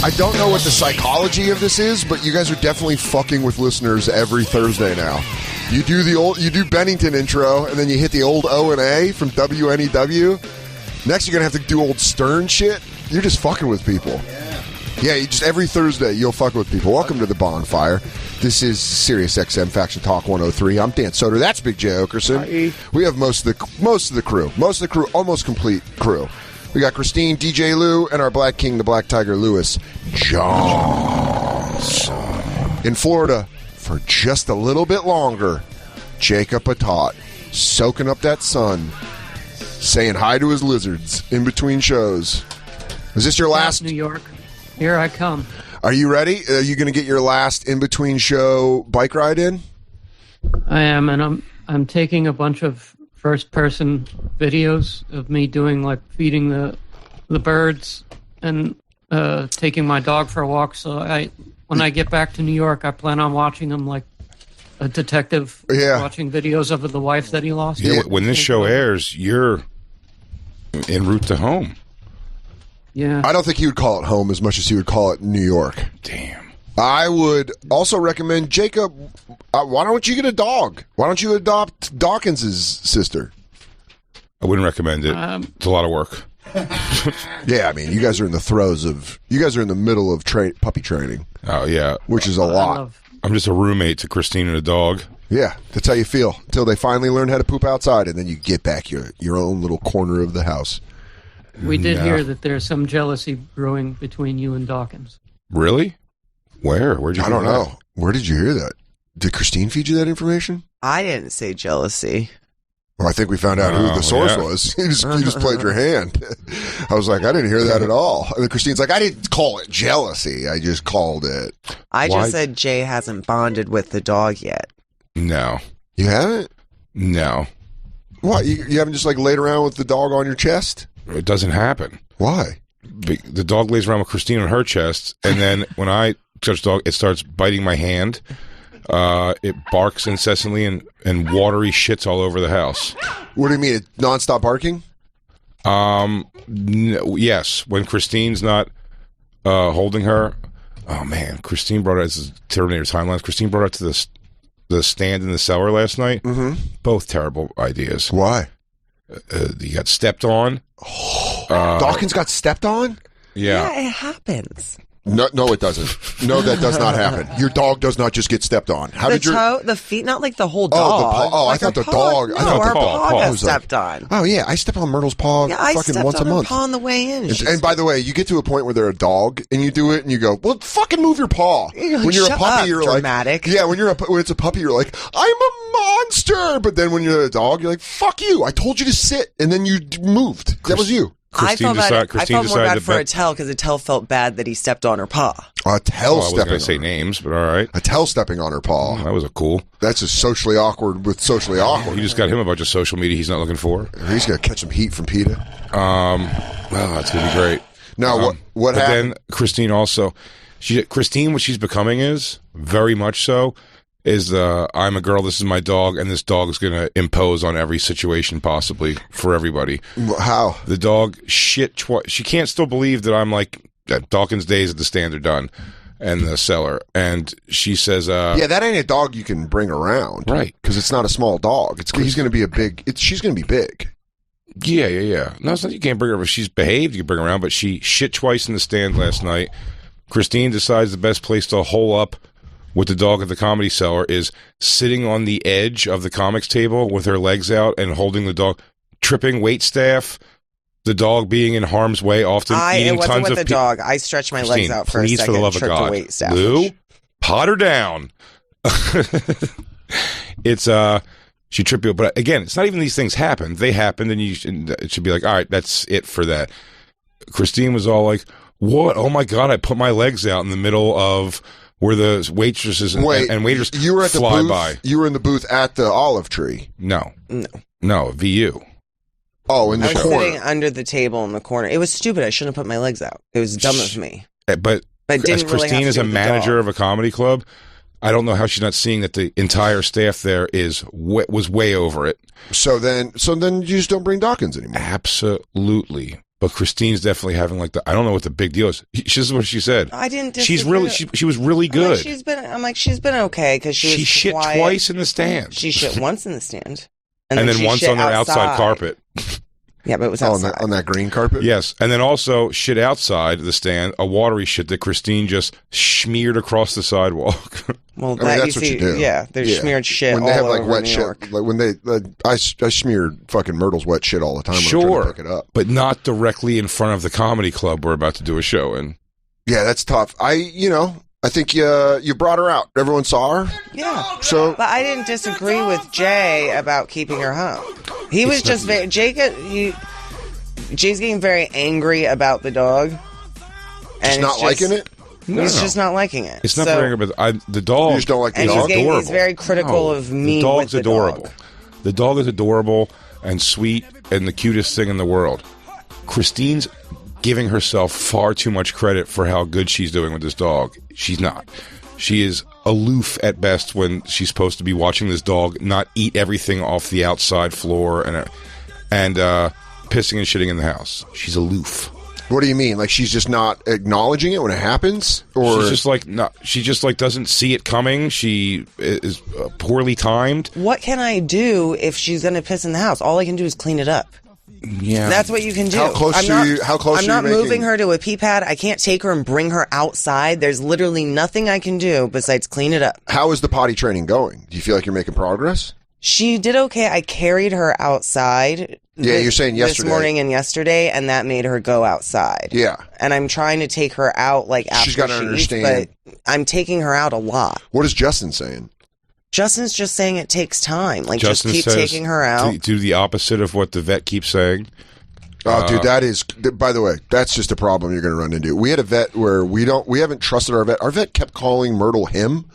I don't know what the psychology of this is, but you guys are definitely fucking with listeners every Thursday now. You do Bennington intro, and then you hit the old O and A from WNEW. Next, you're gonna have to do old Stern shit. You're just fucking with people. Yeah, just every Thursday you'll fuck with people. Welcome to the Bonfire. This is Sirius XM Faction Talk 103. I'm Dan Soder. That's Big J Okerson. Hi. We have most of the crew, almost complete crew. We got Christine, DJ Lou, and our Black King, the Black Tiger, Lewis Johnson. In Florida, for just a little bit longer, Jacob Patat, soaking up that sun, saying hi to his lizards in between shows. Is this your last? New York. Here I come. Are you ready? Are you going to get your last in-between show bike ride in? I am, and I'm taking a bunch of first-person videos of me doing, like, feeding the birds and taking my dog for a walk. So when I get back to New York, I plan on watching them like a detective watching videos of the wife that he lost. Yeah, when this show airs, you're en route to home. Yeah. I don't think he would call it home as much as he would call it New York. Damn. I would also recommend, Jacob, why don't you get a dog? Why don't you adopt Dawkins' sister? I wouldn't recommend it. It's a lot of work. Yeah, I mean, you guys are in the middle of puppy training. Oh, yeah. Which is a lot. I'm just a roommate to Christine and a dog. Yeah, that's how you feel until they finally learn how to poop outside, and then you get back your own little corner of the house. We did hear that there's some jealousy brewing between you and Dawkins. Really? Where? Where'd you I don't know. Where did you hear that? Did Christine feed you that information? I didn't say jealousy. Well, I think we found out who the source was. You just played your hand. I was like, I didn't hear that at all. And then Christine's like, I didn't call it jealousy. I just called it. I just said Jay hasn't bonded with the dog yet. No. You haven't? No. What? You haven't just like laid around with the dog on your chest? It doesn't happen. Why? The dog lays around with Christine on her chest, and then when I touch the dog, it starts biting my hand. It barks incessantly and watery shits all over the house. What do you mean? Nonstop barking? Yes. When Christine's not holding her. Oh man, Christine brought her. This is Terminator timelines. Christine brought her to the stand in the cellar last night. Mm-hmm. Both terrible ideas. Why? You got stepped on. Dawkins got stepped on? Yeah, it happens. No, it doesn't. No, that does not happen. Your dog does not just get stepped on. How did the feet, not like the whole dog. I thought the dog. No, I thought her the paw paw got was stepped on. Oh yeah, I step on Myrtle's paw fucking once a month. Her paw on the way in. And by the way, you get to a point where they're a dog, and you do it, and you go, "Well, fucking move your paw." You're when you're a shut puppy, up, you're dramatic. like, "Yeah." When it's a puppy, you're like, "I'm a monster." But then when you're a dog, you're like, "Fuck you! I told you to sit," and then you moved. That was you. I felt more bad for Attell because Attell felt bad that he stepped on her paw. Attell stepping. I wasn't going to say on names, but all right. Attell stepping on her paw. That was a cool. That's just socially awkward with socially awkward. You just got him a bunch of social media he's not looking for. He's going to catch some heat from PETA. Well, that's going to be great. Now, what happened? Then Christine also, Christine, what she's becoming is very much so. Is I'm a girl, this is my dog, and this dog is going to impose on every situation possibly for everybody. How? The dog shit twice. She can't still believe that I'm like, Dawkins' days at the stand are done, and the cellar. And she says... yeah, that ain't a dog you can bring around. Right. Because it's not a small dog. He's going to be she's going to be big. Yeah. No, it's not you can't bring her, if she's behaved, you can bring her around, but she shit twice in the stand last night. Christine decides the best place to hole up with the dog at the Comedy Cellar is sitting on the edge of the comics table with her legs out and holding the dog, tripping wait staff, the dog being in harm's way often. It wasn't with the dog. I stretched my legs out for a second. For the love of God. Wait staff. Lou, pot her down. It's she tripped you, but again, it's not even these things happen. They happened, and it should be like, all right, that's it for that. Christine was all like, "What? Oh my God! I put my legs out in the middle of." Where the waitresses and waiters you were at the fly booth, by. You were in the booth at the Olive Tree. No, VU. Oh, in the corner. I was sitting under the table in the corner. It was stupid. I shouldn't have put my legs out. It was dumb of me. But as Christine is a manager of a comedy club, I don't know how she's not seeing that the entire staff there was way over it. So then you just don't bring Dawkins anymore. Absolutely. But Christine's definitely having like I don't know what the big deal is. This is what she said. I didn't disagree. She's really, she was really good. I'm like, she's been okay because she shit quiet. Twice in the stand. She shit once in the stand. And then once on their outside carpet. Yeah, but it was outside. On that green carpet? Yes. And then also shit outside the stand, a watery shit that Christine just smeared across the sidewalk. Well, that's what you do. Yeah, there's smeared shit when they all have like over wet New shit. York. Like when I smeared fucking Myrtle's wet shit all the time when I'm trying to pick it up. But not directly in front of the comedy club we're about to do a show in. Yeah, that's tough. I think you brought her out. Everyone saw her. Yeah. So, but I didn't disagree with Jay about keeping her home. He was just very Jay's getting very angry about the dog. Just not liking it? He's just not liking it. It's not very angry, but the dog. You just don't like the and dog? He's very critical of me. The dog's with the adorable. Dog. The dog is adorable and sweet and the cutest thing in the world. Christine's giving herself far too much credit for how good she's doing with this dog. She's not. She is aloof at best when she's supposed to be watching this dog not eat everything off the outside floor and pissing and shitting in the house. She's aloof. What do you mean? Like she's just not acknowledging it when it happens, or she's just like no, she just like doesn't see it coming. She is poorly timed. What can I do if she's going to piss in the house? All I can do is clean it up. Yeah, that's what you can do. How close are you? I'm not moving her to a pee pad. I can't take her and bring her outside. There's literally nothing I can do besides clean it up. How is the potty training going? Do you feel like you're making progress? She did okay. I carried her outside. Yeah, you're saying yesterday. This morning and yesterday, and that made her go outside. Yeah. And I'm trying to take her out like after she's got to understand. But I'm taking her out a lot. What is Justin saying? Justin's just saying it takes time. Like, Justin just keep taking her out. Do the opposite of what the vet keeps saying. Oh, dude, that is. By the way, that's just a problem you're going to run into. We had a vet where we haven't trusted our vet. Our vet kept calling Myrtle him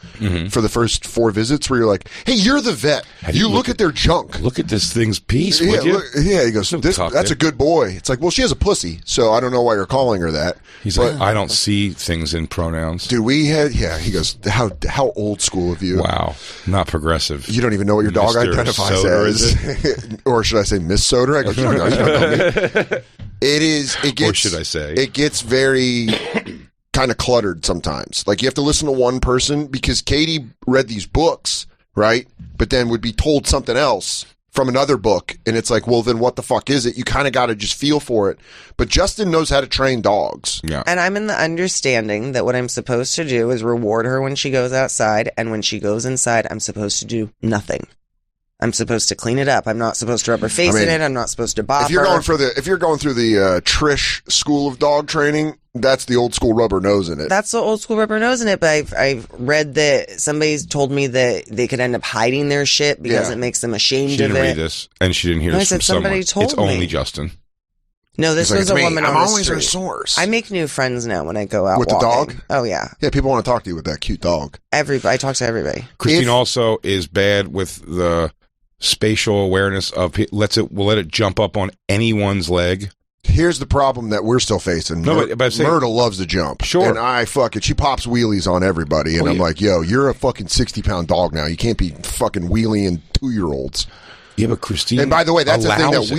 for the first 4 visits. Where you're like, "Hey, you're the vet. You look at their junk. Look at this thing's piece. Would you?" He goes, "That's a good boy." It's like, well, she has a pussy, so I don't know why you're calling her that. He's like, I don't see things in pronouns. Dude, we had. Yeah, he goes, how old school of you? Wow, not progressive. You don't even know what your dog Mr. identifies Soder, as, or should I say, Miss Soder? I go, you don't know me. It gets, or should I say? It gets very kind of cluttered sometimes. Like you have to listen to one person because Katie read these books, right? But then would be told something else from another book. And it's like, well, then what the fuck is it? You kind of got to just feel for it. But Justin knows how to train dogs. Yeah. And I'm in the understanding that what I'm supposed to do is reward her when she goes outside. And when she goes inside, I'm supposed to do nothing. I'm supposed to clean it up. I'm not supposed to rub her face in it. I'm not supposed to bop her. If you're going through the Trish school of dog training, that's the old school rubber nose in it. That's the old school rubber nose in it. But I've read that somebody's told me that they could end up hiding their shit because it makes them ashamed of it. She didn't read this, and she didn't hear this from someone. Somebody told it's me. only Justin. No, this was a woman on the street. I'm always her source. I make new friends now when I go out with walking. the dog. Oh yeah, yeah. People want to talk to you with that cute dog. I talk to everybody. Christine also is bad with the spatial awareness of we'll let it jump up on anyone's leg. Here's the problem that we're still facing. No, but Myrtle loves to jump. Sure. And she pops wheelies on everybody. And I'm like, yo, you're a fucking 60-pound dog now. You can't be fucking wheeling 2-year-olds. Yeah, but Christine. And by the way, that's the thing that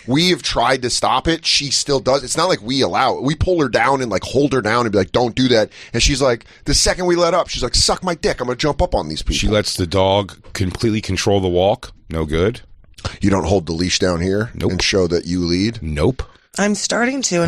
we have tried to stop it. She still does. It's not like we allow it. We pull her down and like hold her down and be like, don't do that. And she's like, the second we let up, she's like, suck my dick. I'm going to jump up on these people. She lets the dog completely control the walk. No good. You don't hold the leash down here and show that you lead? Nope. I'm starting to,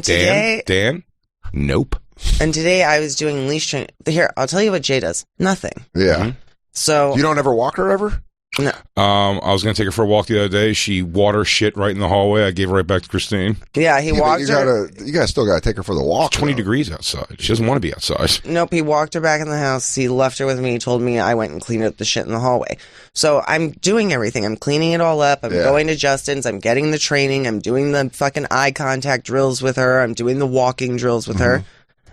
today... Dan? Nope. And today I was doing leash training. Here, I'll tell you what Jay does. Nothing. Yeah. Mm-hmm. So... You don't ever walk her ever? No. I was going to take her for a walk the other day. She water shit right in the hallway. I gave her right back to Christine. Yeah, he walked her. You guys still got to take her for the walk. It's 20 degrees outside. She doesn't want to be outside. Nope, he walked her back in the house. He left her with me. He told me I went and cleaned up the shit in the hallway. So I'm doing everything. I'm cleaning it all up. I'm going to Justin's. I'm getting the training. I'm doing the fucking eye contact drills with her. I'm doing the walking drills with her.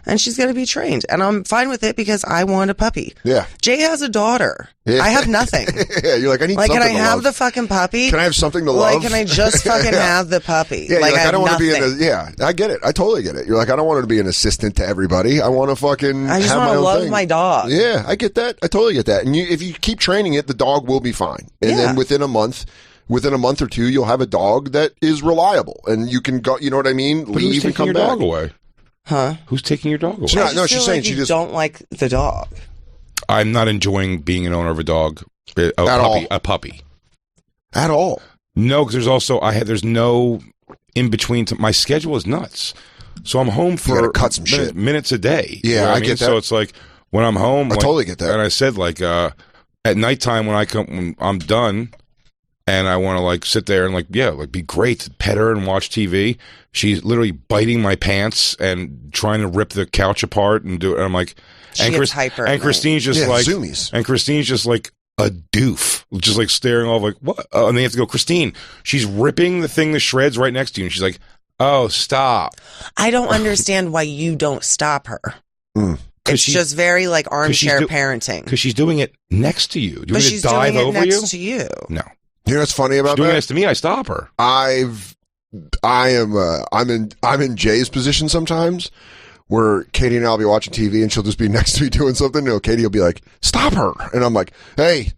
And she's going to be trained. And I'm fine with it because I want a puppy. Yeah. Jay has a daughter. Yeah. I have nothing. Yeah, you're like, I need something to love. Can I have the fucking puppy? Can I have something to love? Can I just fucking have the puppy? Yeah, I don't want to be I get it. I totally get it. You're like, I don't want her to be an assistant to everybody. I want to fucking I just want to love my dog. Yeah, I get that. I totally get that. And if you keep training it, the dog will be fine. And then within a month... within a month or two, you'll have a dog that is reliable, and you can go. You know what I mean? But who's taking your dog away? Huh? Who's taking your dog away? No, she's saying she just don't like the dog. I'm not enjoying being an owner of a dog, a puppy. At all. No, because there's also there's no in between. My schedule is nuts, so I'm home for cut some shit minutes a day. Yeah, you know I what mean? get that. So it's like when I'm home, I totally get that. And I said at nighttime when I'm done. And I want to like sit there and like be great, pet her and watch TV. She's literally biting my pants and trying to rip the couch apart and do it. And I'm like, hyper. And Christine's just zoomies. And Christine's just like a doof, just like staring off like what? And they have to go, Christine. She's ripping the thing to shreds right next to you, and she's like, "Oh, stop!" I don't understand why you don't stop her. It's just very like armchair parenting because she's doing it next to you. But she's doing it next to you. No. You know what's funny about doing that? This to me, I stop her. I'm in Jay's position sometimes, where Katie and I'll be watching TV and she'll just be next to me doing something. Katie will be like, "Stop her," and I'm like, "Hey,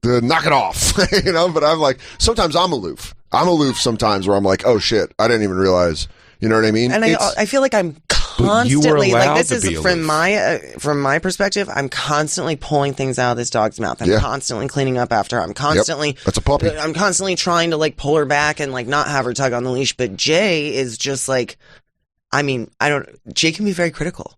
knock it off," But I'm like, sometimes I'm aloof. I'm aloof sometimes, where I'm like, "Oh shit, I didn't even realize." You know what I mean? And I feel like I'm constantly like this is from my perspective. I'm constantly pulling things out of this dog's mouth. I'm constantly cleaning up after her. I'm constantly that's a puppy. I'm constantly trying to like pull her back and like not have her tug on the leash. But Jay is just like, Jay can be very critical.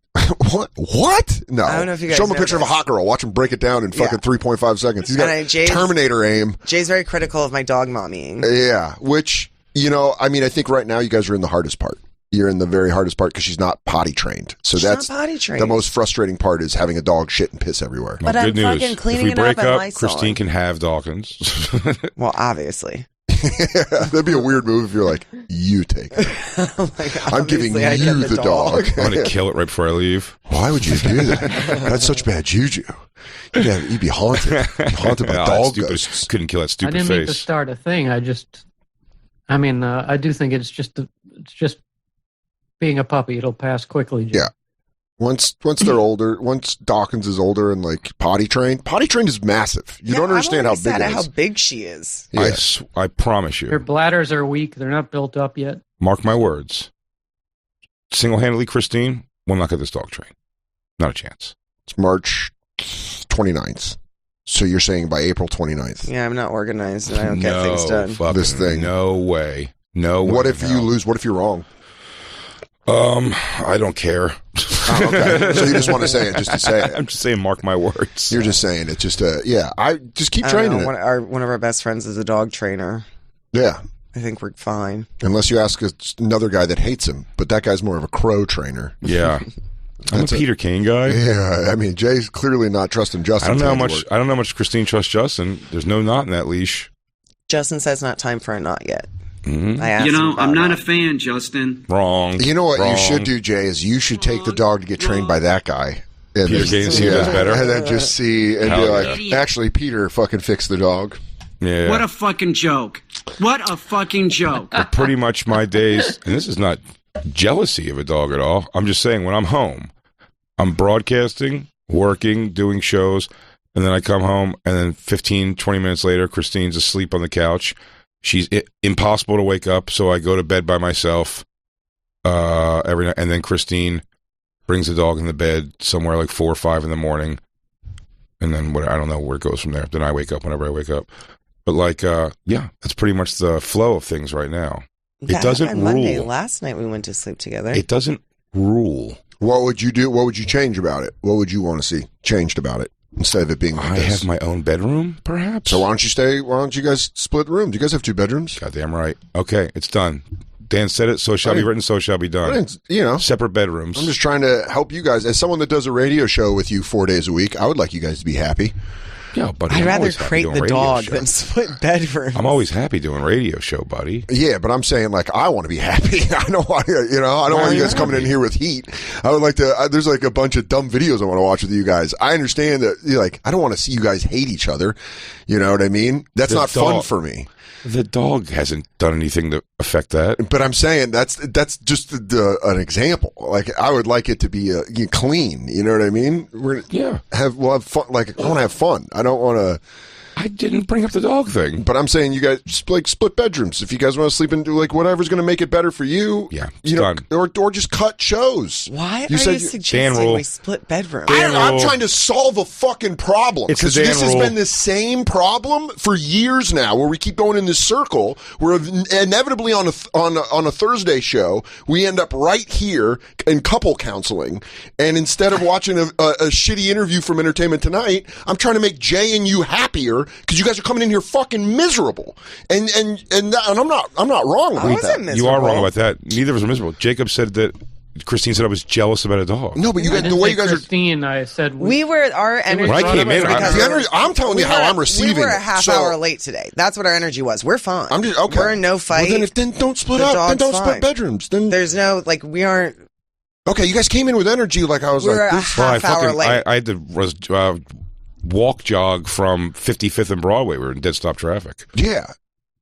What? No. I don't know if you guys show him a picture of a hot girl. Watch him break it down in fucking 3.5 seconds. He's got Terminator aim. Jay's very critical of my dog mommying. Yeah, which I think right now you guys are in the hardest part. You're in the very hardest part because she's not potty trained. So that's not potty trained. The most frustrating part is having a dog shit and piss everywhere. Well, but good I'm news. fucking cleaning if we break it up, up Christine can have Dawkins. Well, obviously. That'd be a weird move if you're like, you take it. Like, I'm giving you the dog. I'm going to kill it right before I leave. Why would you do that? That's such bad juju. You'd be haunted. Haunted by dog ghosts. Couldn't kill that stupid face. I didn't mean to face. start a thing. I do think it's just being a puppy. It'll pass quickly. Jim. Yeah. Once they're older, once Dawkins is older and like potty trained is massive. You don't understand how big it is. How big she is. Yeah. I promise you. Her bladders are weak. They're not built up yet. Mark my words. Single-handedly, Christine will not get this dog trained. Not a chance. It's March 29th. So you're saying by April 29th. Yeah, I'm not organized and I don't get things done. This thing. No way. No way. What if you lose? What if you're wrong? I don't care. Oh, okay. So you just want to say it just to say it. I'm just saying, mark my words. You're just saying it. Just I just keep training it. One of our best friends is a dog trainer. Yeah. I think we're fine. Unless you ask another guy that hates him, but that guy's more of a crow trainer. Yeah. I'm a Peter Kane guy. Yeah, I mean, Jay's clearly not trusting Justin. I don't know how much Christine trusts Justin. There's no knot in that leash. Justin says not time for a knot yet. Mm-hmm. I'm not a fan, Justin. Wrong. You know what you should do, Jay, is you should take the dog to get trained by that guy. And Peter Kane see who does better. And then just see and be like, yeah. Actually, Peter fucking fixed the dog. Yeah. What a fucking joke. What a fucking joke. But pretty much my days, and this is not jealousy of a dog at all. I'm just saying when I'm home, I'm broadcasting, working, doing shows, and then I come home, and then 15, 20 minutes later, Christine's asleep on the couch. She's impossible to wake up, so I go to bed by myself every night. And then Christine brings the dog in the bed somewhere like 4 or 5 in the morning. And then I don't know where it goes from there. Then I wake up whenever I wake up. But that's pretty much the flow of things right now. It doesn't rule. Monday, last night we went to sleep together. It doesn't rule. What would you do? What would you change about it? What would you want to see changed about it instead of it being like I this? have my own bedroom, perhaps. So why don't you guys split the room? Do you guys have 2 bedrooms? Goddamn right. Okay, it's done. Dan said it, so shall be written, so shall be done. Separate bedrooms. I'm just trying to help you guys. As someone that does a radio show with you 4 days a week, I would like you guys to be happy. Yeah, buddy. I'd rather crate the dog than split bedrooms. I'm always happy doing radio show, buddy. Yeah, but I'm saying I want to be happy. I don't want you guys coming in here with heat. I would like to. There's like a bunch of dumb videos I want to watch with you guys. I understand that I don't want to see you guys hate each other. You know what I mean? That's not fun for me. The dog hasn't done anything to affect that. But I'm saying that's just an example. Like I would like it to be clean. You know what I mean? We'll have fun. Like I want to have fun. I don't want to. I didn't bring up the dog thing. But I'm saying you guys split bedrooms. If you guys want to sleep in, whatever's going to make it better for you. Yeah, it's know, done. or just cut shows. Why you are you suggesting we split bedrooms? I'm trying to solve a fucking problem. It's the Because Dan this has rule. been the same problem for years now, where we keep going in this circle. Where inevitably on a Thursday show, we end up right here in couple counseling, and instead of watching a shitty interview from Entertainment Tonight, I'm trying to make Jay and you happier because you guys are coming in here fucking miserable. And I'm not wrong about that. Miserable. You are wrong about that. Neither of us are miserable. Jacob said that Christine said I was jealous about a dog. No, but you guys, the way you guys Christine, I said we were our energy. When I came in, I'm telling you how I'm receiving. We were a it. half hour late today. That's what our energy was. We're fine. I'm just okay. We're in no fight. Well, then don't split The up. Then dog's don't fine. split bedrooms. Then There's no we aren't. okay. You guys came in with energy. Like I was We're like, a this, half hour late. I had to walk jog from 55th and Broadway. We were in dead stop traffic, yeah.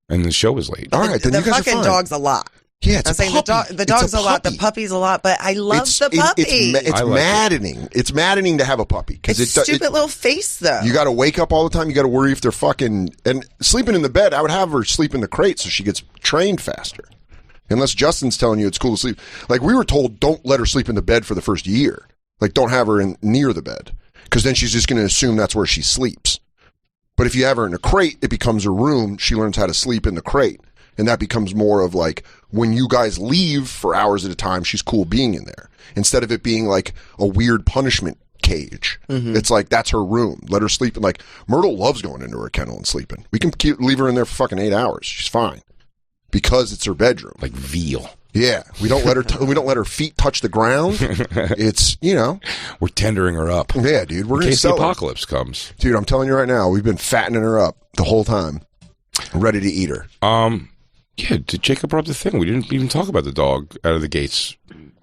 and the show was late. All right, then the you guys are fucking fine. dog's a lot. Yeah, it's I'm a saying puppy. the dog's It's a lot, the puppy. puppy's a lot, but I love the puppy. It's I like it. maddening. It's maddening to have a puppy because It's stupid little face though. You got to wake up all the time. You got to worry if they're fucking and sleeping in the bed. I would have her sleep in the crate so she gets trained faster. Unless Justin's telling you it's cool to sleep. Like we were told, don't let her sleep in the bed for the first year. Like don't have her near the bed because then she's just going to assume that's where she sleeps. But if you have her in a crate, it becomes her room. She learns how to sleep in the crate. And that becomes more of like when you guys leave for hours at a time, she's cool being in there. Instead of it being like a weird punishment cage. Mm-hmm. It's like that's her room. Let her sleep. And like Myrtle loves going into her kennel and sleeping. We can leave her in there for fucking 8 hours. She's fine because it's her bedroom. Like veal. Yeah, we don't let her. We don't let her feet touch the ground. It's We're tendering her up. Yeah, dude. We're In gonna case the sell her. apocalypse comes. Dude, I'm telling you right now, we've been fattening her up the whole time, ready to eat her. Yeah, Jacob brought up the thing. We didn't even talk about the dog out of the gates.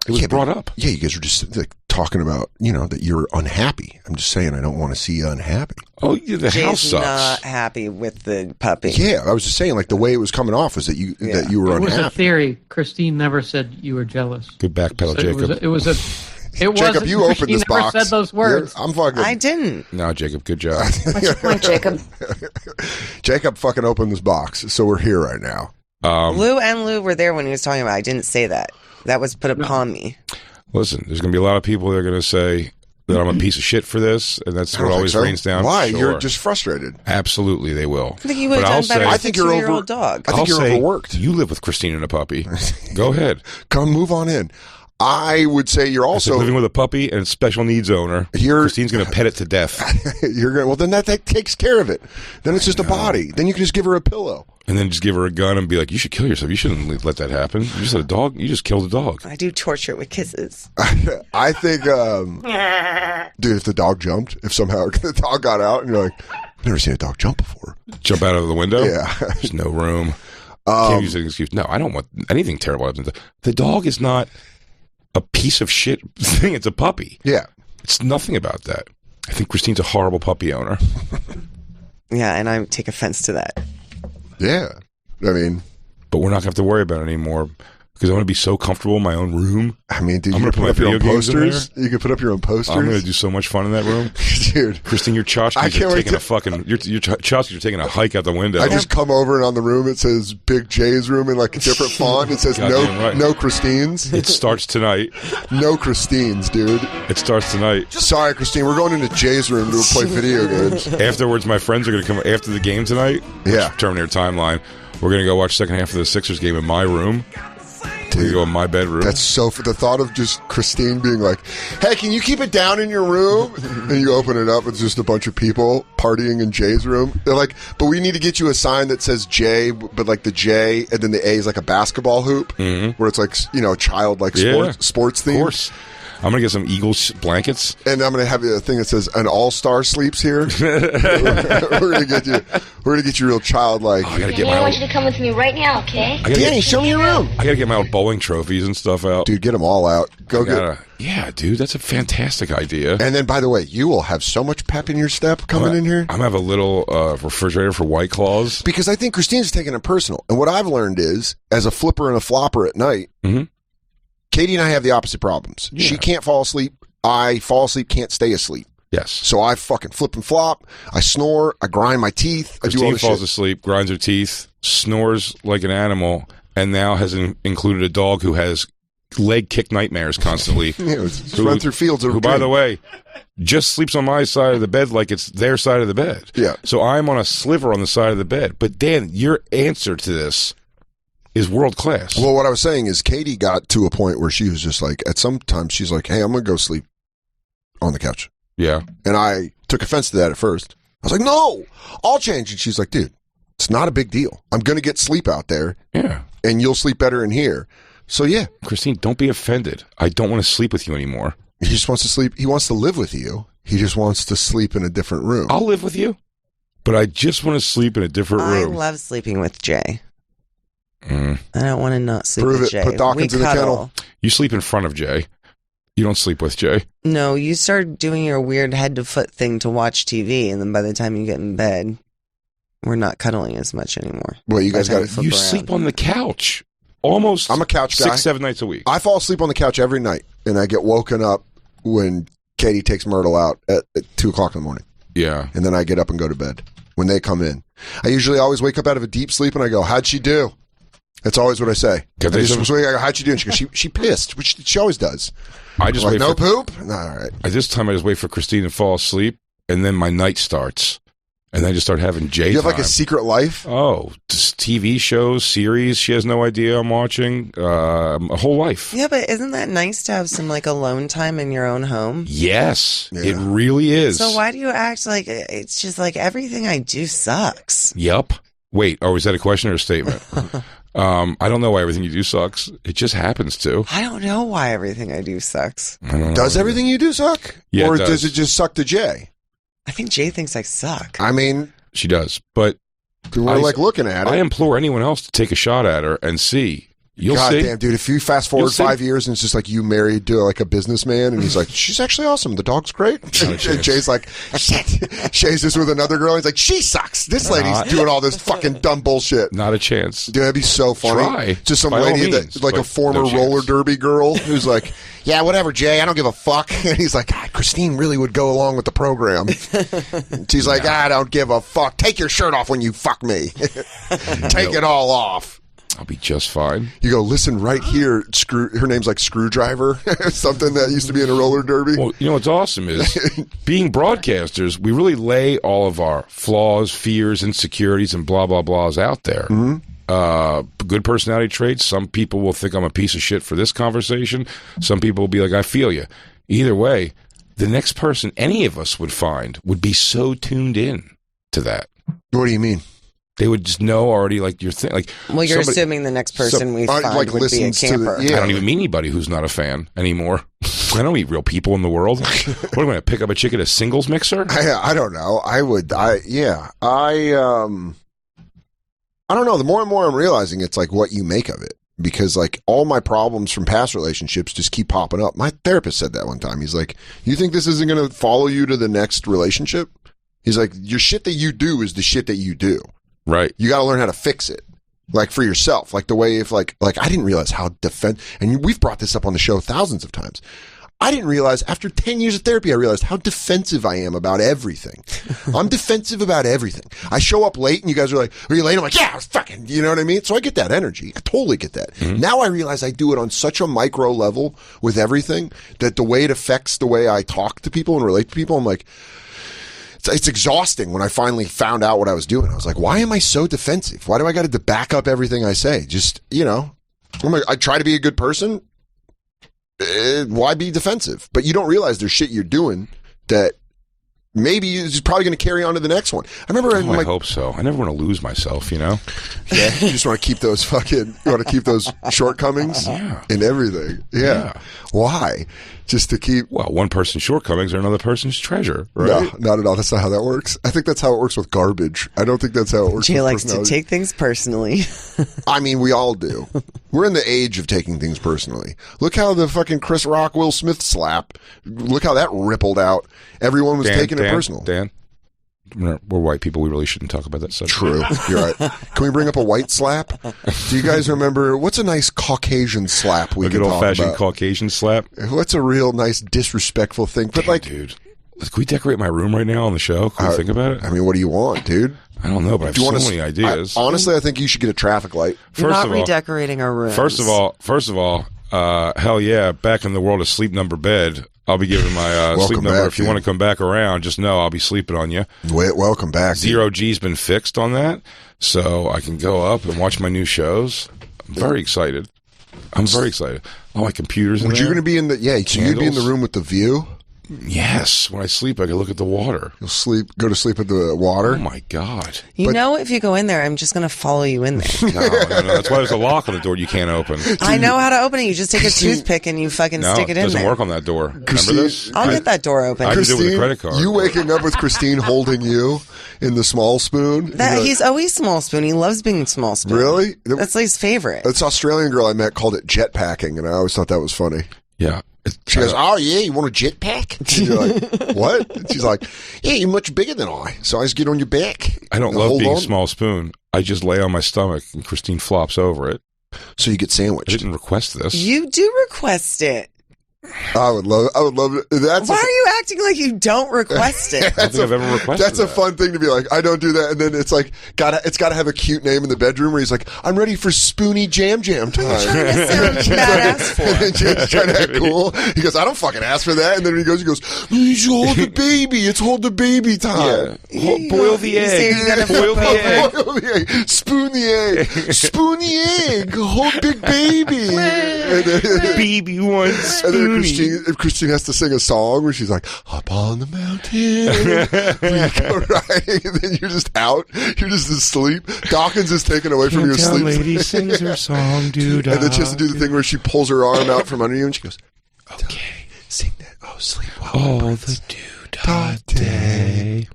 It was brought up. Yeah, you guys were just like talking about, that you're unhappy. I'm just saying I don't want to see you unhappy. Oh, yeah, the house Jay's sucks. not happy with the puppy. Yeah, I was just saying like the way it was coming off was that you were It was a unhappy. theory. Christine never said you were jealous. Good backpedal, So Jacob. It was a. It Jacob, wasn't- you opened Christine this never box. said those words. I'm fucking. I didn't. No, Jacob, good job. What's your point, Jacob? Jacob fucking opened this box, so we're here right now. Lou were there when he was talking about it. I didn't say that. That was put upon me. Listen, there's going to be a lot of people that are going to say that I'm a piece of shit for this, and that's I what don't always think so. rains down. Why? Sure. You're just frustrated. Absolutely, they will. I think you would have done better I with think a you're 2-year-old dog. I think you're overworked. You live with Christine and a puppy. Go ahead. Come move on in. I would say you're I said also living with a puppy and special needs owner. Christine's going to pet it to death. you're going. Well, then that takes care of it. Then it's just a body. Then you can just give her a pillow. And then just give her a gun and be like, you should kill yourself. You shouldn't let that happen. You just had a dog. You just killed a dog. I do torture with kisses. I think, dude, if the dog jumped, if somehow the dog got out, and you're like, I've never seen a dog jump before. Jump out of the window? Yeah. There's no room. Can't use an excuse. No, I don't want anything terrible to happen. The dog is not a piece of shit thing. It's a puppy. Yeah. It's nothing about that. I think Christine's a horrible puppy owner. Yeah, and I take offense to that. Yeah. I mean, But we're not going to have to worry about it anymore because I want to be so comfortable in my own room. dude, I'm you gonna can put put up your my own video games in posters. You can put up your own posters. I'm going to do so much fun in that room. Dude. Christine, your I tchotchkes can't are wait taking a fucking... Your tchotchkes are taking a hike out the window. I just come over and on the room it says Big J's room in like a different font. It says Goddamn right. no Christines. It starts tonight. No Christines, dude. It starts tonight. Sorry, Christine. We're going into Jay's room to play video games. Afterwards, my friends are going to come after the game tonight. Yeah. Terminator timeline. We're going to go watch second half of the Sixers game in my room. We're going to go in my bedroom. That's so. The thought of just Christine being like, "Hey, can you keep it down in your room?" And you open it up, it's just a bunch of people partying in Jay's room. They're like, "But we need to get you a sign that says J, but like the J and then the A is like a basketball hoop, where it's like a child like sports theme." Of course. I'm going to get some Eagles blankets. And I'm going to have a thing that says an all-star sleeps here. we're going to get you real childlike. I got to get Danny, my I want old, you to come with me right now, okay? Danny, show me your room. I got to get my old bowling trophies and stuff out. Dude, get them all out. Go get. Yeah, dude, that's a fantastic idea. And then, by the way, you will have so much pep in your step coming in here. I'm going to have a little refrigerator for White Claws. Because I think Christine's taking it personal. And what I've learned is, as a flipper and a flopper at night, Katie and I have the opposite problems. Yeah. She can't fall asleep. I fall asleep, can't stay asleep. Yes. So I fucking flip and flop. I snore. I grind my teeth. I do all Christine this falls shit. asleep, grinds her teeth, snores like an animal, and now has included a dog who has leg kick nightmares constantly. Yeah, it's run through fields of who, by the way, just sleeps on my side of the bed like it's their side of the bed. Yeah. So I'm on a sliver on the side of the bed. But Dan, your answer to this is world class. Well, what I was saying is Katie got to a point where she was just like, at some time, she's like, hey, I'm going to go sleep on the couch. Yeah. And I took offense to that at first. I was like, no, I'll change. And she's like, dude, it's not a big deal. I'm going to get sleep out there. Yeah. And you'll sleep better in here. So, yeah. Christine, don't be offended. I don't want to sleep with you anymore. He just wants to sleep. He wants to live with you. He just wants to sleep in a different room. I'll live with you, but I just want to sleep in a different room. I love sleeping with Jay. Mm. I don't want to not sleep Prove with it. Jay. Put Dawkins in the kennel. You sleep in front of Jay. You don't sleep with Jay. No, you start doing your weird head to foot thing to watch TV, and then by the time you get in bed, we're not cuddling as much anymore. Well, you guys By the got time it. You sleep on the couch almost. I'm a couch guy. 6-7 nights a week. I fall asleep on the couch every night, and I get woken up when Katie takes Myrtle out at 2 o'clock in the morning. Yeah. And then I get up and go to bed when they come in. I usually always wake up out of a deep sleep, and I go, how'd she do? That's always what I say. I go, how'd she do? And she goes, she pissed, which she always does. I just I'm like, wait no for, poop? No, all right. At this time, I just wait for Christine to fall asleep, and then my night starts. And then I just start having Jay You have like time. a secret life? Oh, just TV shows, series. She has no idea I'm watching. A whole life. Yeah, but isn't that nice to have some like alone time in your own home? Yes, Yeah. it really is. So why do you act like it's just like everything I do sucks? Yep. Wait, oh, is that a question or a statement? I don't know why everything you do sucks. It just happens to. I don't know why everything I do sucks. I don't know. Does everything you do suck? Yeah, or it does. does it just suck to Jay? I think Jay thinks I suck. I mean, She does. But we're like looking at it. I implore anyone else to take a shot at her and see. You'll God see. damn, dude, if you fast forward You'll see. 5 years and it's just like you married to like a businessman and he's like, she's actually awesome. The dog's great. And Jay's like, shit. Shay's just with another girl. He's like, she sucks. This lady's doing all this fucking dumb bullshit. Not a chance. Dude, that'd be so funny. Try. Just some By all lady means, that, like a but former no chance. roller derby girl who's like, yeah, whatever, Jay. I don't give a fuck. And he's like, God, Christine really would go along with the program. And she's like, I don't give a fuck. Take your shirt off when you fuck me. Take it all off. I'll be just fine. You go, listen, right here, her name's like Screwdriver, something that used to be in a roller derby. Well, you know what's awesome is being broadcasters, we really lay all of our flaws, fears, insecurities, and blah, blah, blahs out there. Good personality traits. Some people will think I'm a piece of shit for this conversation. Some people will be like, I feel you. Either way, the next person any of us would find would be so tuned in to that. What do you mean? They would just know already, like, your thing. Like, Well, you're somebody- assuming the next person we like, find would be a listens to the- camper. yeah. I don't even meet anybody who's not a fan anymore. I don't meet real people in the world. What am I going to pick up a chick at a singles mixer? I don't know. I don't know. The more and more I'm realizing it's like what you make of it. Because like all my problems from past relationships just keep popping up. My therapist said that one time. He's like, you think this isn't going to follow you to the next relationship? He's like, your shit that you do is the shit that you do. Right. You got to learn how to fix it. Like for yourself, like the way if like I didn't realize how and we've brought this up on the show thousands of times. I didn't realize after 10 years of therapy, I realized how defensive I am about everything. I'm defensive about everything. I show up late and you guys are like, are you late? I'm like, yeah, I was fucking, you know what I mean? So I get that energy. I totally get that. Mm-hmm. Now I realize I do it on such a micro level with everything that the way it affects the way I talk to people and relate to people, I'm like, it's exhausting when I finally found out what I was doing. I was like, why am I so defensive? Why do I got to back up everything I say? Just, you know, I try to be a good person. Why be defensive? But you don't realize there's shit you're doing that maybe is probably going to carry on to the next one. I remember I hope so. I never want to lose myself, you know? Yeah, you just want to keep those shortcomings in everything. Yeah. Why? Just to keep... Well, one person's shortcomings are another person's treasure, right? No, not at all. That's not how that works. I think that's how it works with garbage. I don't think that's how it works Jay with likes to personality. take things personally. I mean, we all do. We're in the age of taking things personally. Look how the fucking Chris Rock, Will Smith slap, look how that rippled out. Everyone was taking it personal. Dan, we're white people. We really shouldn't talk about that subject. True. You're right. Can we bring up a white slap? Do you guys remember, what's a nice Caucasian slap we A can good talk old-fashioned about? Caucasian slap. What's a real nice disrespectful thing? But like, Dude. Can we decorate my room right now on the show? Can we think about it? I mean, what do you want, dude? I don't know, but I have so many ideas. Honestly, I think you should get a traffic light. You're not redecorating our rooms. First of all, hell yeah, back in the world of sleep number bed, I'll be giving my sleep number. If you want to come back around, just know I'll be sleeping on you. Welcome back. Zero G's been fixed on that, so I can go up and watch my new shows. I'm very excited. All my computers in there. You're going to be in the so you'd be in the room with the view? Yes. When I sleep, I can look at the water. You'll go to sleep at the water? Oh, my God. If you go in there, I'm just going to follow you in there. No. That's why there's a lock on the door you can't open. I know how to open it. You just take a toothpick and you fucking stick it in there. it doesn't work on that door. Remember this? I'll get that door open. I can do it with a credit card. You waking up with Christine holding you in the small spoon? He's always small spoon. He loves being small spoon. Really? That's his favorite. This Australian girl I met called it jetpacking, and I always thought that was funny. Yeah. She goes, oh, yeah, you want a jetpack? And you're like, what? And she's like, yeah, you're much bigger than I, so I just get on your back. I don't love being small spoon. I just lay on my stomach, and Christine flops over it. So you get sandwiched. I didn't request this. You do request it. I would love it. Why are you acting like you don't request it? I don't think I've ever requested That's a fun thing to be like, I don't do that. And then it's like, it's got to have a cute name in the bedroom where he's like, I'm ready for Spoony Jam time. Trying to sound badass for. And James trying to act cool. He goes, I don't fucking ask for that. And then he goes, please hold the baby. It's hold the baby time. Yeah. Boil the egg. Boil the egg. Spoon the egg. Spoon the egg. Hold big baby. Baby wants spoon. Christine has to sing a song where she's like, "Up on the mountain," we go riding, and then you're just out. You're just asleep. Dawkins is taken away from your sleep. Lady sings her song, dude. And then she has to do the thing where she pulls her arm out from under you, and she goes, "Okay, sing that. Oh, sleep well." Oh, the doo-dah day.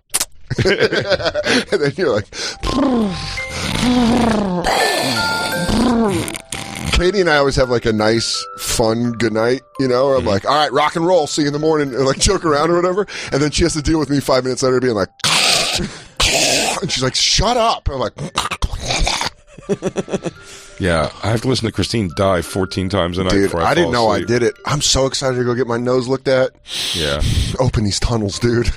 And then you're like. Katie and I always have like a nice, fun good night, where I'm like, all right, rock and roll, see you in the morning, and like joke around or whatever. And then she has to deal with me 5 minutes later being like, and she's like, shut up. I'm like, yeah, I have to listen to Christine die 14 times a night before I didn't know asleep. I did it. I'm so excited to go get my nose looked at. Yeah. Open these tunnels, dude.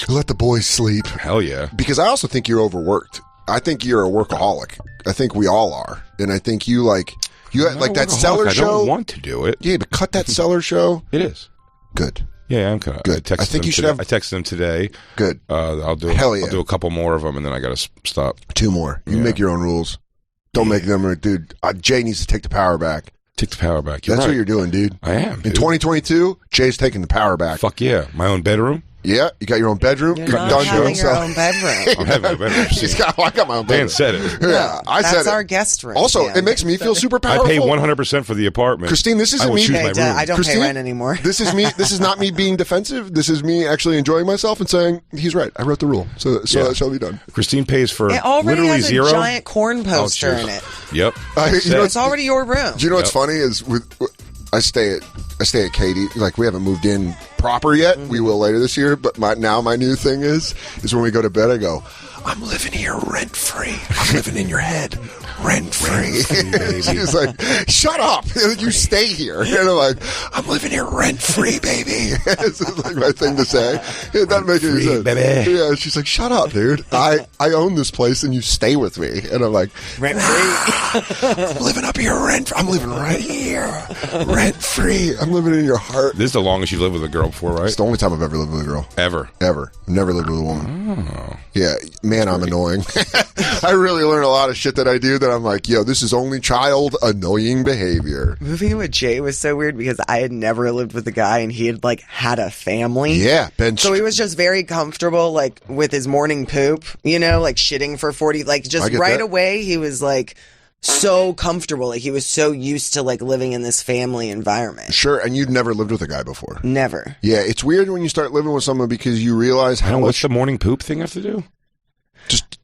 Let the boys sleep. Hell yeah. Because I also think you're overworked. I think you're a workaholic. I think we all are. And I think you like that Cellar show. I don't want to do it. Yeah, but cut that Cellar show. It is. Good. Yeah, I'm kind of good. I think you should have. I texted them today. Good. I'll do. Hell yeah. I'll do a couple more of them, and then I got to stop. 2 more. You make your own rules. Don't make them. Dude, Jay needs to take the power back. Take the power back. That's what you're doing, dude. I am. In 2022, Jay's taking the power back. Fuck yeah. My own bedroom. Yeah, you got your own bedroom. You're not having your own bedroom. I'm having my bedroom. I got my own bedroom. Dan said it. Yeah, I said it. That's our guest room. Also, Dan. it makes me feel super powerful. I pay 100% for the apartment. Christine, this isn't I will me. choose my room. I don't Christine, pay rent anymore. This is me. This is not me being defensive. This is me actually enjoying myself and saying he's right. I wrote the rule, so that shall be done. Christine pays for It already literally has zero. a giant corn poster in it. Yep. It's already your room. Do you know what's funny is I stay at Katie. Like, we haven't moved in proper yet. We will later this year. But my new thing is when we go to bed, I go, I'm living here rent free. I'm living in your head rent free. She's like, shut up. You stay here. And I'm like, I'm living here rent free, baby. This is like my thing to say. It doesn't make any sense. Baby. Yeah. She's like, shut up, dude. I own this place and you stay with me. And I'm like, Rent free. I'm living up here rent free. I'm living right here rent free. I'm living in your heart. This is the longest you've lived with a girl before, right? It's the only time I've ever lived with a girl. Ever. I've never lived with a woman. Oh. Yeah, man, I'm annoying. I really learn a lot of shit that I do that I'm like, yo, this is only child annoying behavior. Moving with Jay was so weird because I had never lived with a guy and he had like had a family. Yeah, so he was just very comfortable like with his morning poop, like shitting for 40, like just right away he was like so comfortable. Like he was so used to like living in this family environment. Sure, and you'd never lived with a guy before. Never. Yeah, it's weird when you start living with someone because you realize how much... What's the morning poop thing have to do?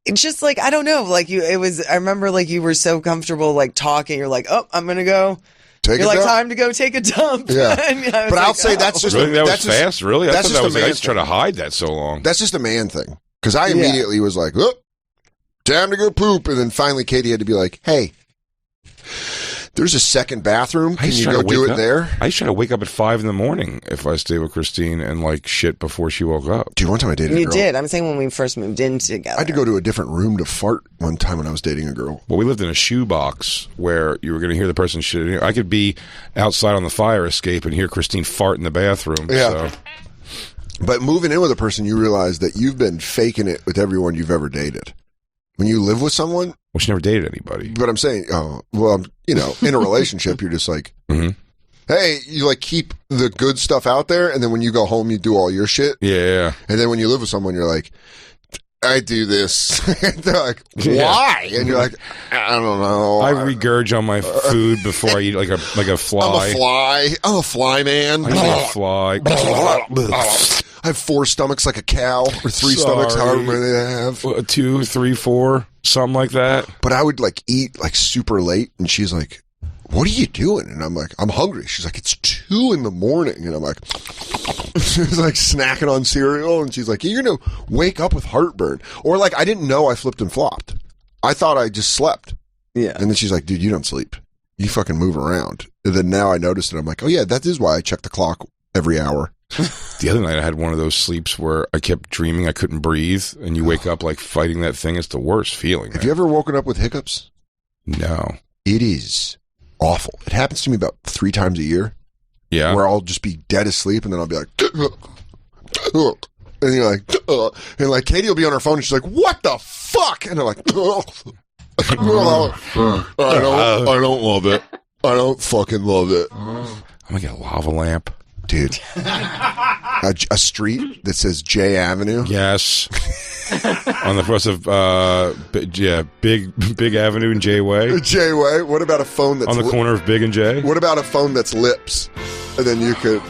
It's just like, I don't know, like I remember like you were so comfortable like talking, you're like, oh, I'm gonna go. You're like, time to go take a dump. Yeah. But I'll say that's just... Really? That was fast? Really? I thought that was nice trying to hide that so long. That's just a man thing. Because I immediately was like, oh, time to go poop. And then finally Katie had to be like, hey, There's a second bathroom. Can used you to try go to do wake it up- there? I used to try to wake up at 5 in the morning if I stayed with Christine and like shit before she woke up. Dude, one time I dated a You girl. did. I'm saying when we first moved in together. I had to go to a different room to fart one time when I was dating a girl. Well, we lived in a shoebox where you were going to hear the person shit. I could be outside on the fire escape and hear Christine fart in the bathroom. Yeah. So. But moving in with a person, you realize that you've been faking it with everyone you've ever dated. When you live with someone, Well, she never dated anybody. but I'm saying, in a relationship, you're just like, Mhm. hey, you like keep the good stuff out there, and then when you go home, you do all your shit. Yeah. And then when you live with someone, you're like, I do this. And they're like, why? Yeah. And you're like, I don't know. I regurge on my food before I eat like a fly. I'm a fly man. I eat like a fly. I have 4 stomachs like a cow, or 3 stomachs, Sorry. however many I have. 2, 3, 4, something like that. But I would like eat like super late, and she's like, what are you doing? And I'm like, I'm hungry. She's like, it's 2 in the morning. And I'm like, she's like snacking on cereal. And she's like, you're going to wake up with heartburn. Or like, I didn't know I flipped and flopped. I thought I just slept. Yeah. And then she's like, dude, you don't sleep. You fucking move around. And then now I noticed it. I'm like, oh yeah, that is why I check the clock every hour. The other night I had one of those sleeps where I kept dreaming I couldn't breathe, and you wake up like fighting that thing. It's the worst feeling. Have man. you ever woken up with hiccups? No. It is awful. It happens to me about 3 times a year. Yeah. Where I'll just be dead asleep, and then I'll be like, and you're like, and like Katie will be on her phone, and she's like, "What the fuck?" And I'm like, I don't love it. I don't fucking love it, I'm gonna get a lava lamp. dude. A street that says J Avenue. Yes. On the first of Big Avenue and J Way. J Way. What about a phone that's On the corner of Big and J. What about a phone that's lips? And then you could.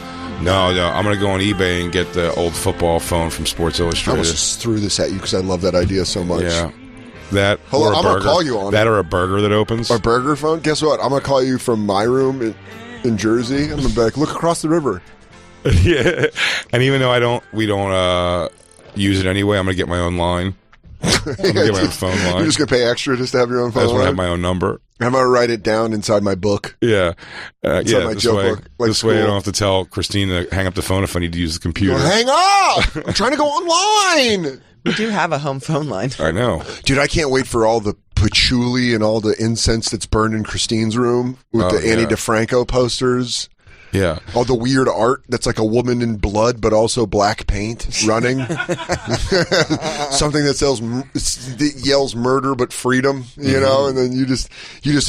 No. I'm gonna go on eBay and get the old football phone from Sports I Illustrated. almost just threw this at you because I love that idea so much. Yeah. That. Hold or on, a I'm gonna burger. call you on that it. or a burger that opens. A burger phone? Guess what? I'm going to call you from my room in Jersey. I'm going to be like, look across the river. Yeah. And even though we don't use it anyway, I'm gonna get my own line. I'm gonna get my own phone line. You're just going to pay extra just to have your own I phone just want to have line? my own number. I'm going to write it down inside my book. Yeah. Inside Yeah. my This joke way, book, like this way I school. don't have to tell Christine to hang up the phone if I need to use the computer. Hang up! I'm trying to go online! We do have a home phone line. I know. Dude, I can't wait for all the patchouli and all the incense that's burned in Christine's room with the Annie yeah. DeFranco posters. Yeah. All the weird art that's like a woman in blood, but also black paint running. Something that that yells murder but freedom, you know. And then you just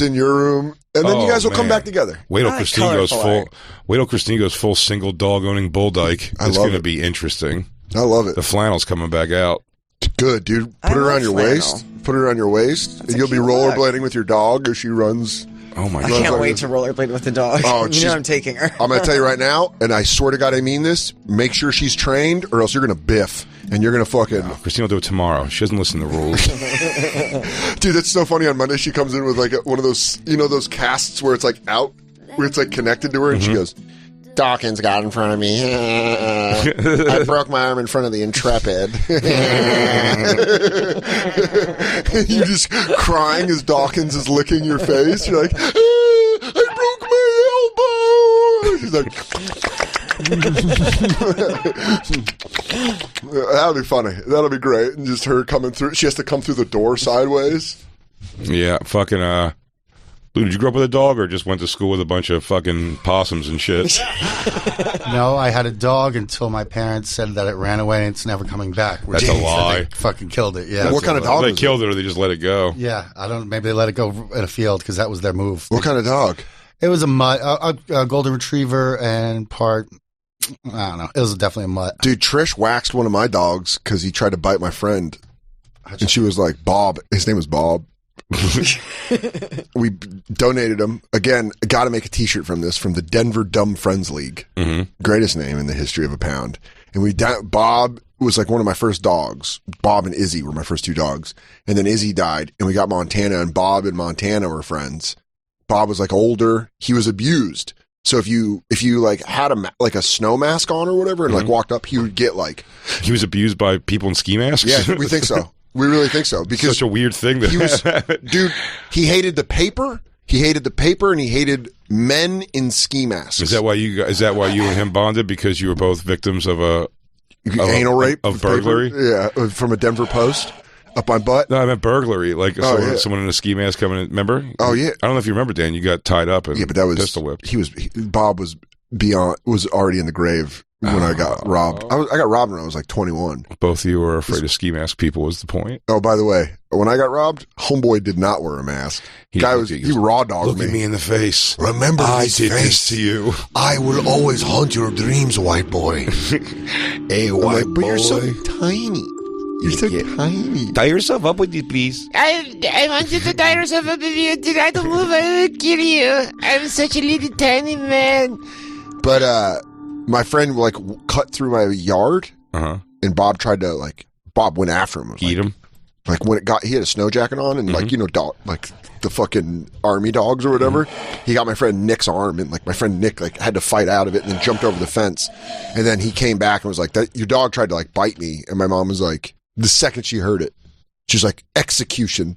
in your room, and then you guys will come man. back together. Wait till I like Christine goes colorful full. art. Wait till Christine goes full single dog owning bull dyke. I It's love going to it. be interesting. I love it. The flannel's coming back out. Good, dude. I Put it love around your flannel. waist. Put it around your waist, and a you'll be cute look. rollerblading with your dog as she runs. Oh my I god! can't wait to rollerblade with the dog. Oh, you she's- know I'm taking her. I'm going to tell you right now, and I swear to God I mean this, make sure she's trained or else you're going to biff, and you're going to fucking... Christine will do it tomorrow. She doesn't listen to the rules. Dude, that's so funny. On Monday, she comes in with like one of those, those casts where it's like out, where it's like connected to her, and she goes, Dawkins got in front of me. I broke my arm in front of the Intrepid. You just crying as Dawkins is licking your face. You're like, I broke my elbow. She's like, that'll be funny. That'll be great. And just her coming through. She has to come through the door sideways. Yeah, fucking. Lou, did you grow up with a dog or just went to school with a bunch of fucking possums and shit? No, I had a dog until my parents said that it ran away and it's never coming back. That's a Said lie. They fucking killed it. Yeah. What kind of dog They is killed it or they just let it go. Yeah, I don't. Maybe they let it go in a field because that was their move. What kind of dog? It was a mutt, a golden retriever, and part. I don't know. It was definitely a mutt. Dude, Trish waxed one of my dogs because he tried to bite my friend. And she was like, Bob. His name was Bob. We donated him. Again, got to make a t-shirt from the Denver Dumb Friends League. Mm-hmm. Greatest name in the history of a pound. And Bob was like one of my first dogs. Bob and Izzy were my first 2 dogs. And then Izzy died and we got Montana, and Bob and Montana were friends. Bob was like older. He was abused. So if you like had a snow mask on or whatever and like walked up, he would get like, He was abused by people in ski masks? yeah, we think so. We really think so because Such a weird thing. he was, dude, he hated the paper. He hated the paper, and he hated men in ski masks. Is that why you and him bonded? Because you were both victims of anal rape of burglary? Paper? Yeah, from a Denver Post up my butt. No, I meant burglary. Like someone in a ski mask coming in. Remember? Oh yeah. I don't know if you remember, Dan. You got tied up and but that was pistol whipped. Bob was already in the grave when I got robbed. I got robbed when I was like 21. Both of you were afraid of ski mask people. Was the point? Oh, by the way, when I got robbed, homeboy did not wear a mask. He raw dogged me. Look at me in the face. Remember I did this to you. I will always haunt your dreams, white boy. Hey, white boy. But you're so tiny. You're so tiny. Tie yourself up with you, please. I want you to tie yourself up with you. Do not move. I will kill you. I'm such a little tiny man. But my friend like cut through my yard, and Bob tried to Bob went after him. Eat him. Like when he had a snow jacket on, and dog, like the fucking army dogs or whatever. He got my friend Nick's arm, and my friend Nick had to fight out of it, and then jumped over the fence. And then he came back and was like, "That your dog tried to bite me," and my mom was like. The second she heard it, she's like, execution.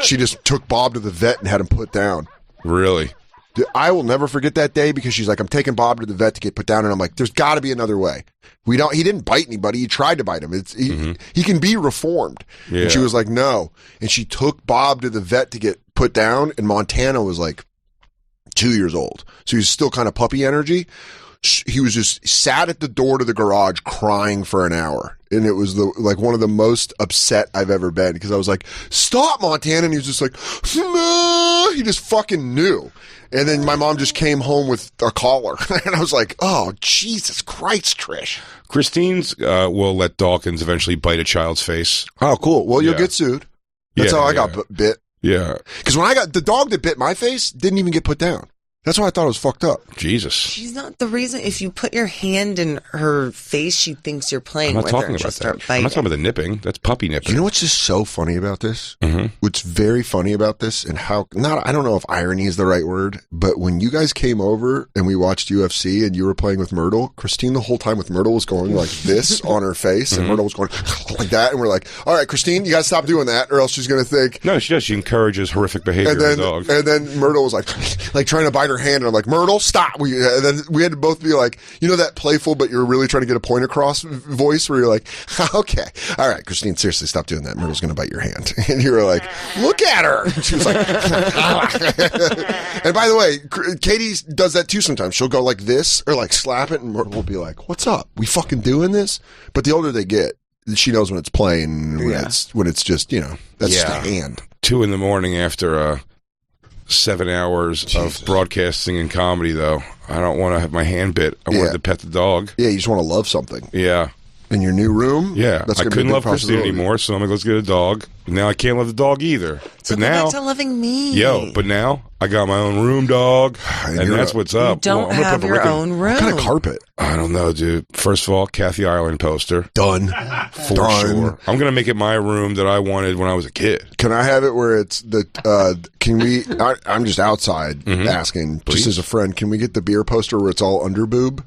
She just took Bob to the vet and had him put down. Really? Dude, I will never forget that day because she's like, I'm taking Bob to the vet to get put down. And I'm like, there's got to be another way. He didn't bite anybody. He tried to bite him. He can be reformed. Yeah. And she was like, no. And she took Bob to the vet to get put down. And Montana was 2 years old. So he was still kind of puppy energy. He was just sat at the door to the garage crying for an hour. And it was one of the most upset I've ever been because I was like, stop, Montana. And he was just like, no. He just fucking knew. And then my mom just came home with a collar. And I was like, oh, Jesus Christ, Trish. Christine's will let Dawkins eventually bite a child's face. Oh, cool. Well, you'll get sued. That's how I got bit. Yeah. Because when the dog that bit my face didn't even get put down. That's why I thought it was fucked up. Jesus. She's not the reason. If you put your hand in her face, she thinks you're playing with her. I'm not talking about that. I'm not talking about the nipping. That's puppy nipping. You know what's just so funny about this? What's very funny about this and I don't know if irony is the right word, but when you guys came over and we watched UFC and you were playing with Myrtle, Christine the whole time with Myrtle was going like this on her face and Myrtle was going like that. And we're like, all right, Christine, you got to stop doing that or else she's going to think. No, she does. She encourages horrific behavior in the dog. And then Myrtle was like trying to bite her hand. And I'm like, Myrtle, stop. And then we had to both be like, that playful, but you're really trying to get a point across voice where you're like, okay, all right, Christine, seriously, stop doing that. Myrtle's going to bite your hand. And you were like, look at her. And she was like, and by the way, Katie does that too sometimes. She'll go like this or slap it and Myrtle will be like, what's up? We fucking doing this? But the older they get, she knows when it's playing, when it's just, that's just a hand. 2 a.m. after 7 hours of broadcasting and comedy, though. I don't want to have my hand bit. I wanted to pet the dog. Yeah, you just want to love something. Yeah. In your new room? Yeah. I couldn't love Christine anymore, so I'm like, let's get a dog. Now I can't love the dog either. So but now, back to loving me. But now I got my own room, dog, and that's what's up. You don't have your own room. What kind of carpet? I don't know, dude. First of all, Kathy Ireland poster. Done. For sure. I'm going to make it my room that I wanted when I was a kid. Can I have it where it's can we, I'm just outside asking, just as a friend, can we get the beer poster where it's all under boob?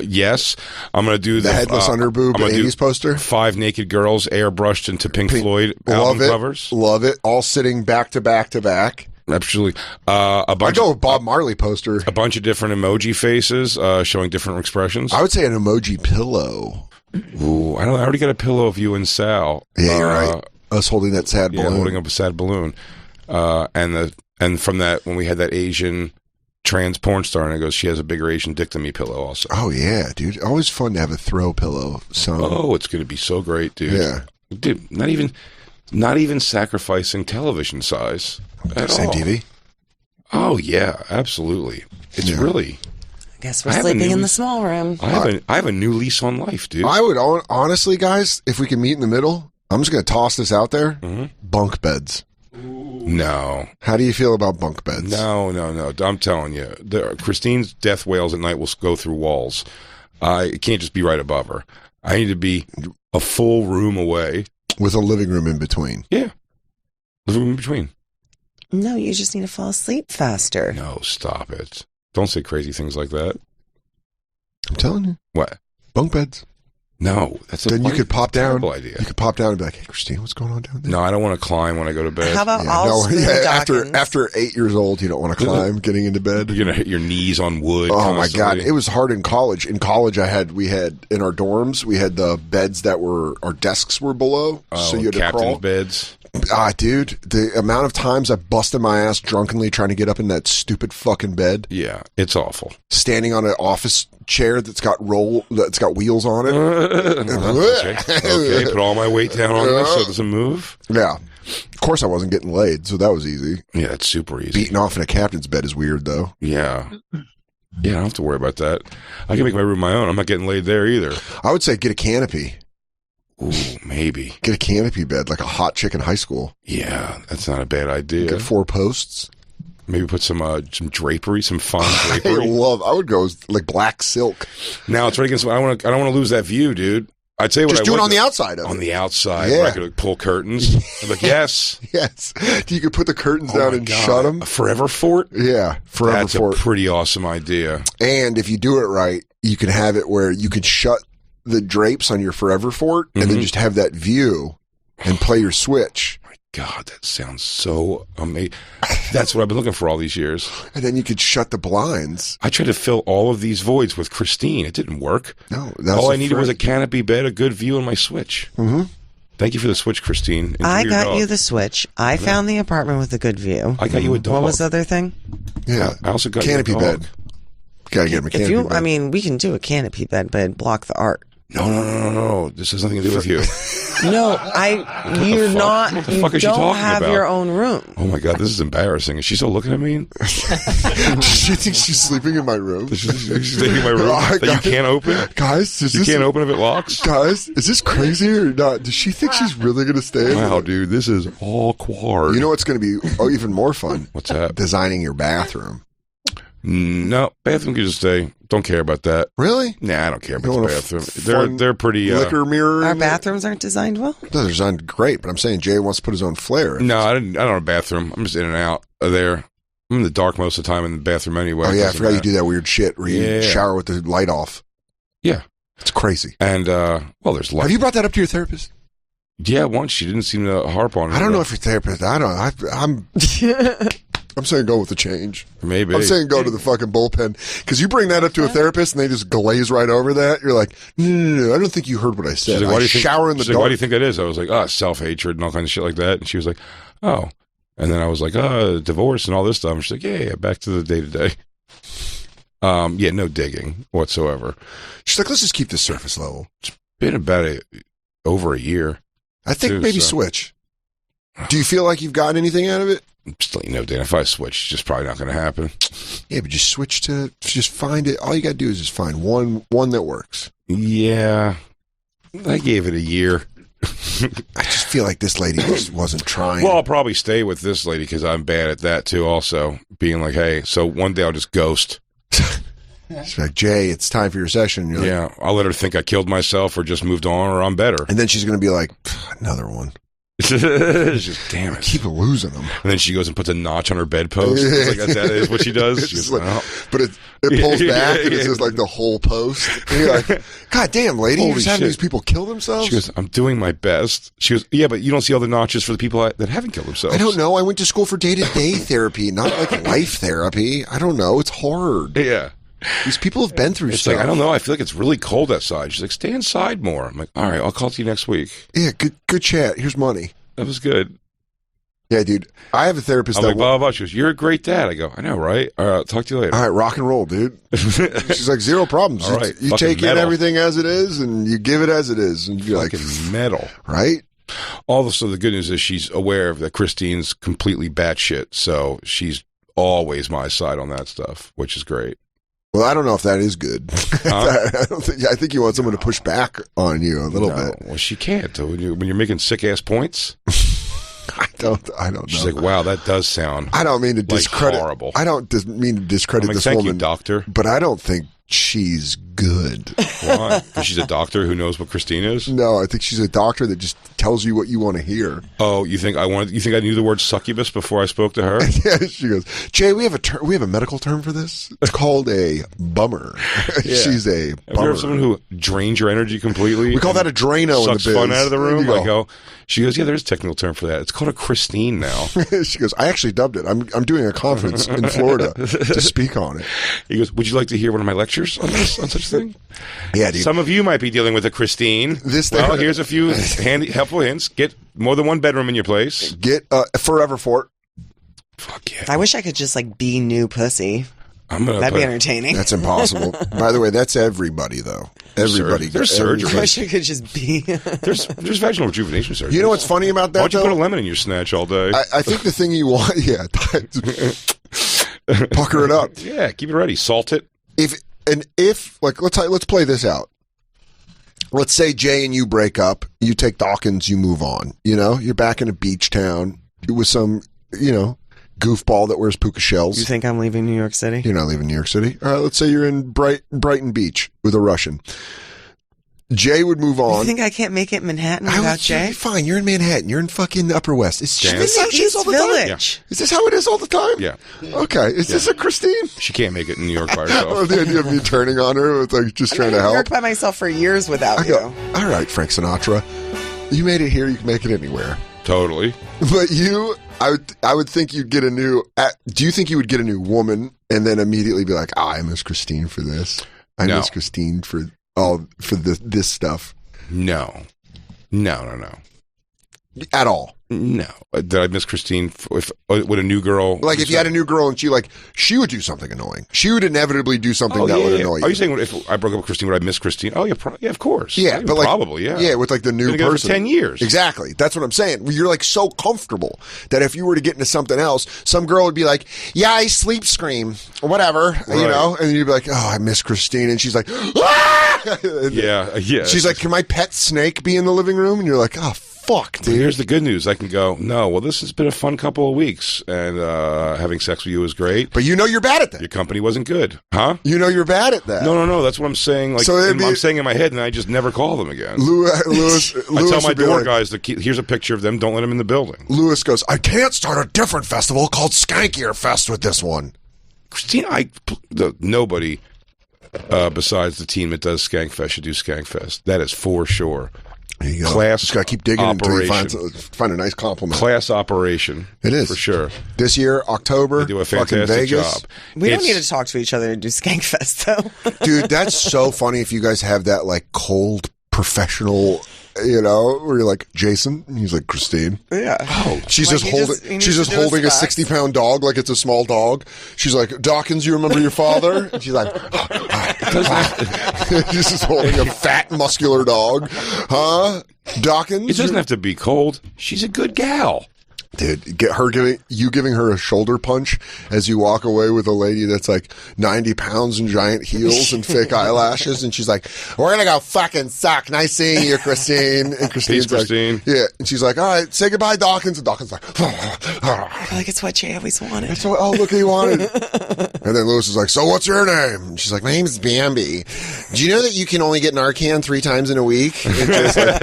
Yes, I'm going to do the headless underboob 80s poster. 5 naked girls airbrushed into Pink Floyd album covers. Love it. All sitting back to back to back. Absolutely. I go with Bob Marley poster. A bunch of different emoji faces showing different expressions. I would say an emoji pillow. Ooh, I already got a pillow of you and Sal. Yeah, you're right. Us holding that sad balloon. Yeah, holding up a sad balloon. And from that, when we had that Asian trans porn star, and it goes, she has a bigger Asian dick than me pillow also. Oh yeah, dude. Always fun to have a throw pillow. Oh, it's going to be so great, dude. Yeah. Dude, not even sacrificing television size. Same all. TV? Oh yeah, absolutely. It's really. I guess we're sleeping in the small room. I have a new lease on life, dude. I would honestly, guys, if we can meet in the middle, I'm just going to toss this out there. Bunk beds. No. How do you feel about bunk beds? No. I'm telling you, Christine's death wails at night will go through walls. It can't just be right above her. I need to be a full room away. With a living room in between. Yeah. Living room in between. No, you just need to fall asleep faster. No, stop it. Don't say crazy things like that. I'm telling you. What? Bunk beds. No, that's a Then you could pop down. terrible idea. You could pop down and be like, "Hey, Christine, what's going on down there?" No, I don't want to climb when I go to bed. How about all spoon dockings? after 8 years old, you don't want to climb getting into bed. You're gonna hit your knees on wood. Oh my constantly. god, it was hard in college. In college, we had in our dorms, we had the beds that were our desks were below, so you had to captain's crawl. beds. Dude, the amount of times I busted my ass drunkenly trying to get up in that stupid fucking bed, Yeah, it's awful. standing on an office chair that's got wheels on it. Okay, put all my weight down on this so it doesn't move. Yeah. Of course, I wasn't getting laid, so that was easy. Yeah, it's super easy. Beating off in a captain's bed is weird, though. Yeah. Yeah, I don't have to worry about that. I can make my room my own. I'm not getting laid there either. I would say get a canopy. Ooh, maybe. Get a canopy bed like a hot chick in high school. Yeah, that's not a bad idea. Get 4 posts. Maybe put some drapery, some fine I drapery. would go with, like black silk. Now it's right against. I don't want to lose that view, dude. I'd say what Just I do it would on the outside of it. On the outside, Yeah. where I could like, pull curtains. I'm like, yes, Yes. You could put the curtains Oh down my and God. shut them. A forever fort. Yeah, forever That's fort. a pretty awesome idea. And if you do it right, you can have it where you could shut the drapes on your forever fort and then just have that view and play your Switch. God, that sounds so amazing. That's what I've been looking for all these years. And then you could shut the blinds. I tried to fill all of these voids with Christine. It didn't work. No, that's All I needed was a canopy bed, a good view, and my Switch. Mm-hmm. Thank you for the Switch, Christine. Enjoy I your got dog. you the Switch. I found the apartment with a good view. I got you a dog. What was the other thing? Yeah. I also got Canopy you a dog. bed. Gotta get him a If canopy you, bed. I mean, we can do a canopy bed, but block the art. No. This has nothing to do with you. No, you're fuck? not. What the You fuck is she don't talking have about? your own room. Oh my God, this is embarrassing. Is she still looking at me? She thinks she's sleeping in my room. She's taking my room that you can't open? Guys, You can't open if it locks? Guys, is this crazy or not? Does she think she's really going to stay? Wow, dude, this is all quard. You know what's going to be even more fun? What's that? Designing your bathroom. No, bathroom can just stay. Don't care about that. Really? Nah, I don't care You about want the a bathroom. They're pretty. Liquor mirror. Our in there? bathrooms aren't designed well. No, they're designed great, but I'm saying Jay wants to put his own flair. No, I don't have a bathroom. I'm just in and out of there. I'm in the dark most of the time in the bathroom anyway. Oh yeah, I Doesn't forgot you matter. do that weird shit where you Yeah. shower with the light off. Yeah, It's crazy. and well, there's light. Have you brought that up to your therapist? Yeah, once she didn't seem to harp on it. I don't know if your therapist. I'm saying go with the change. Maybe. I'm saying go to the fucking bullpen because you bring that up to a therapist and they just glaze right over that. You're like, no, I don't think you heard what I said. She's like, I why do you think? shower in the she's like, dark. why do you think that is? I was like, self-hatred and all kinds of shit like that. And she was like, oh. And then I was like, divorce and all this stuff. And she's like, yeah, back to the day-to-day. Yeah, no digging whatsoever. She's like, let's just keep this surface level. Been about over a year. I think Too, maybe so. switch. Do you feel like you've gotten anything out of it? Just let you know, Dan, if I switch, it's just probably not going to happen. Yeah, but just find it. All you got to do is just find one that works. Yeah. I gave it a year. I just feel like this lady just wasn't trying. Well, I'll probably stay with this lady because I'm bad at that too also. Being like, hey, so one day I'll just ghost. She's like, Jay, it's time for your session. You're like, Yeah, I'll let her think I killed myself or just moved on or I'm better. and then she's going to be like, another one. It's just, damn it. Keep losing them. And then she goes and puts a notch on her bedpost. It's like, that is what she does. It's She goes, just like- well, But it pulls Yeah, back and yeah. it's just like the whole post. And you're like, God damn, lady, you're Holy just having shit. these people kill themselves? she goes, I'm doing my best. She goes, yeah, but you don't see all the notches for the people that haven't killed themselves. I don't know. I went to school for day-to-day therapy, not like life therapy. I don't know. It's hard. Yeah. These people have been through It's stuff. like, I don't know. I feel like it's really cold outside. She's like, stay inside more. I'm like, all right, I'll call to you next week. Yeah, good chat. Here's money. That was good. Yeah, dude. I have a therapist I'm that like, blah, blah, blah. She goes, you're a great dad. I go, I know, right? All right, talk to you later. all right, rock and roll, dude. She's like, zero problems. All right, You fucking take in metal. everything as it is, and you give it as it is, and you're like, Fucking metal. right? Also, the good news is she's aware of that Christine's completely batshit, so she's always my side on that stuff, which is great. Well, I don't know if that is good. Huh? I think you want someone to push back on you a little No, bit. well, she can't. Though. When you're making sick ass points, I don't know. she's like, "Wow, that does sound." I don't mean to like discredit. horrible. I don't mean to discredit I'm like, this thank woman, you, doctor. but I don't think she's good. Why? Because she's a doctor who knows what Christine is? No, I think she's a doctor that just tells you what you want to hear. Oh, you think I knew the word succubus before I spoke to her? Yeah, she goes, Jay, we have a medical term for this. It's called a bummer. Yeah. She's a Have you bummer. heard of someone who drains your energy completely? We call that a Drano in the sucks biz. fun out of the room. There you I go. She goes, yeah, there's a technical term for that. It's called a Christine now. She goes, I actually dubbed it. I'm doing a conference in Florida to speak on it. He goes, would you like to hear one of my lectures on this, on such a thing? Yeah, dude. Some of you might be dealing with a Christine. Well, here's a few helpful hints. Get more than one bedroom in your place. Get Forever Fort. Fuck yeah. I wish I could just like be new pussy. That'd be entertaining. That's impossible. By the way, that's everybody, though. Everybody. There's surgery. I wish I could just be. There's vaginal rejuvenation surgery. You know what's funny about that, Why don't you though? put a lemon in your snatch all day? I think the thing you want, yeah, pucker it up. Yeah, keep it ready. Salt it. If let's play this out. Let's say Jay and you break up. You take Dawkins. You move on. You know, you're back in a beach town with some, goofball that wears puka shells. You think I'm leaving New York City? You're not leaving New York City. All right, let's say you're in Brighton Beach with a Russian. Jay would move on. You think I can't make it in Manhattan without Jay? Fine, you're in Manhattan. You're in fucking Upper West. Is I'm in the East all the Village. time? Is this how it is all the time? Yeah. Okay. Is this a Christine? She can't make it in New York by herself. Oh, the idea of me turning on her with like just trying to I've been in New help. York by myself for years without you. All right, Frank Sinatra. You made it here. You can make it anywhere. Totally. But I would think you'd get a new. Do you think you would get a new woman and then immediately be like, I miss Christine for this. I miss Christine for this stuff. No. At all. No. Did I miss Christine with a new girl? Like if you had a new girl and she would do something annoying. She would inevitably do something that would annoy you. Are you saying if I broke up with Christine, would I miss Christine? Oh, yeah, of course. Yeah, but probably, yeah. Yeah, with like the new person. For 10 years. Exactly. That's what I'm saying. You're like so comfortable that if you were to get into something else, some girl would be like, yeah, I sleep scream or whatever, and then you'd be like, oh, I miss Christine. And she's like, ah! Yeah. She's like, can my pet snake be in the living room? And you're like, oh, fuck, dude. Here's the good news. I can go, no, well, this has been a fun couple of weeks, and having sex with you was great. But you're bad at that. Your company wasn't good. Huh? You're bad at that. No. That's what I'm saying. Like, I'm saying in my head, and I just never call them again. Lewis I tell my door guys, here's a picture of them. Don't let them in the building. Lewis goes, I can't start a different festival called Skankier Fest with this one. Christine, nobody besides the team that does Skankfest should do Skankfest. That is for sure. There you go. Class just gotta keep digging until you find a nice compliment. Class operation. It is for sure. This year, October, they do a fantastic job. We don't need to talk to each other and do Skankfest though. Dude, that's so funny if you guys have that like cold professional, where you're like Jason, and he's like Christine. Yeah. Oh, she's just holding a 60-pound dog like it's a small dog. She's like, Dawkins, you remember your father? And she's like, she's just holding a fat, muscular dog. Huh? Dawkins? It doesn't have to be cold. She's a good gal. Dude, giving her a shoulder punch as you walk away with a lady that's like 90 pounds and giant heels and fake eyelashes, and she's like, "We're gonna go fucking suck. Nice seeing you, Christine." And Christine's Peace, Christine. Yeah, and she's like, "All right, say goodbye, Dawkins." And Dawkins like, like it's what Jay always wanted. That's what. Oh, look, he wanted. And then Lewis is like, "So what's your name?" And she's like, "My name's Bambi. Do you know that you can only get Narcan 3 times in a week?" And Jay's like,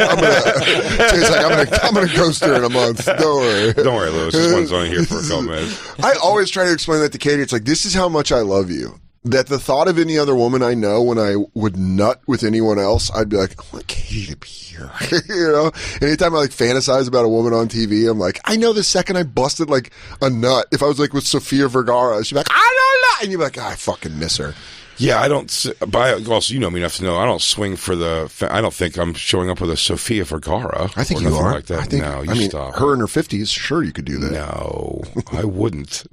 I'm gonna ghost her in a month. Don't worry. Don't worry, Lewis. This one's only here for a couple minutes. I always try to explain that to Katie. It's like, this is how much I love you. That the thought of any other woman I know, when I would nut with anyone else, I'd be like, I want Katie to be here. Anytime I like fantasize about a woman on TV, I'm like, I know the second I busted like a nut, if I was like with Sofia Vergara, she'd be like, I don't know. And you'd be like, I fucking miss her. Yeah, I don't. Also, you know me enough to know I don't swing for the. I don't think I'm showing up with a Sofia Vergara. I think you are. Like that. I think. No, stop. Her in her 50s. Sure, you could do that. No, I wouldn't.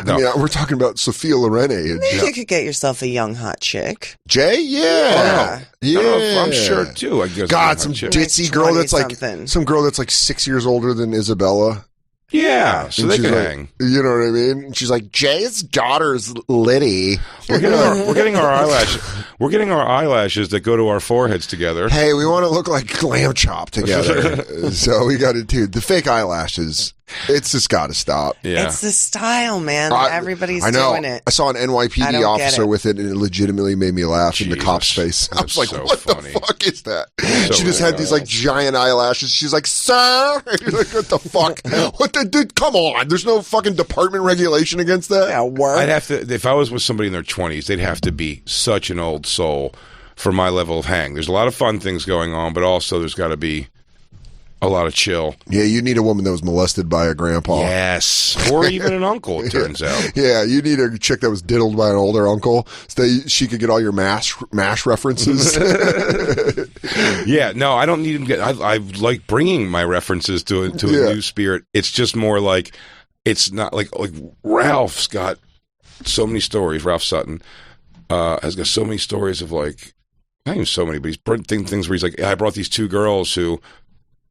No. I mean, we're talking about Sophia Loren age. Maybe you could get yourself a young hot chick. Jay, yeah. I'm sure too. I guess. God, some ditzy girl that's like some girl that's like 6 years older than Isabella. Yeah, so they can hang. You know what I mean? And she's like, Jay's daughter's Liddy. We're getting our eyelashes. We're getting our eyelashes that go to our foreheads together. Hey, we want to look like Lamb Chop together. So we got to do the fake eyelashes. It's just got to stop. Yeah. It's the style, man. Everybody's I know. doing it. I saw an I NYPD don't get officer it. with it, and it legitimately made me laugh in the Jesus. cop's face. I was like, so what funny. the fuck is that? So She just had these like giant eyelashes. She's like, sir? And you're like, what the fuck? What the dude? Come on. There's no fucking department regulation against that. Yeah, work. I'd have to, if I was with somebody in their 20s, they'd have to be such an old soul for my level of hang. There's a lot of fun things going on, but also there's got to be a lot of chill. Yeah, you need a woman that was molested by a grandpa. Yes. Or even an uncle, it turns out. Yeah, you need a chick that was diddled by an older uncle so that she could get all your MASH references. Yeah, no, I don't need to get. I like bringing my references to a new spirit. It's just more like, it's not like Ralph's got so many stories. Ralph Sutton has got so many stories of like, not even so many, but he's brought things where he's like, I brought these two girls who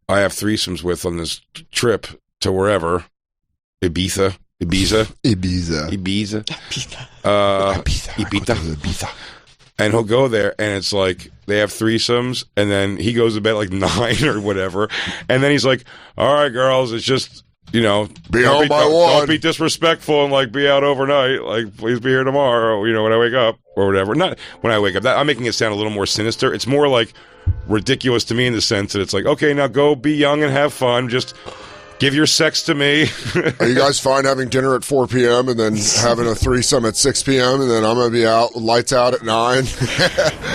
I have threesomes with on this trip to wherever, Ibiza. And he'll go there, and it's like they have threesomes, and then he goes to bed like 9 or whatever, and then he's like, "All right, girls, it's just be home by 1. Don't be disrespectful and like be out overnight. Like, please be here tomorrow. When I wake up or whatever. Not when I wake up. I'm making it sound a little more sinister. It's more like ridiculous to me in the sense that it's like, okay, now go be young and have fun. Just give your sex to me. Are you guys fine having dinner at 4 p.m. and then having a threesome at 6 p.m. and then I'm going to be out, lights out at 9?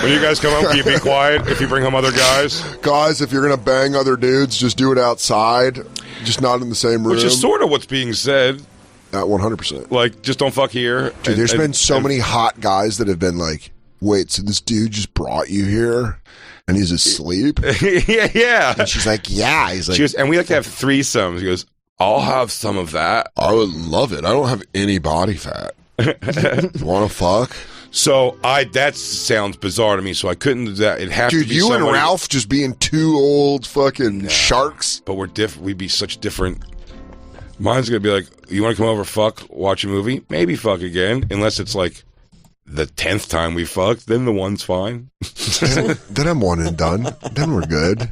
When you guys come home, can you be quiet if you bring home other guys? Guys, if you're going to bang other dudes, just do it outside, just not in the same room. Which is sort of what's being said. 100%. Like, just don't fuck here. Dude, there's been so many hot guys that have been like, wait, so this dude just brought you here? And he's asleep? yeah. And she's like, yeah. He's like, and we like to have threesomes. He goes, I'll have some of that. I would love it. I don't have any body fat. Want to fuck? So that sounds bizarre to me. So I couldn't do that. It has to be Dude, you and Ralph just being two old fucking sharks. But we're different. We'd be such different. Mine's gonna be like, you want to come over, fuck, watch a movie, maybe fuck again, unless it's like the 10th time we fucked, then the one's fine. Then I'm one and done. Then we're good.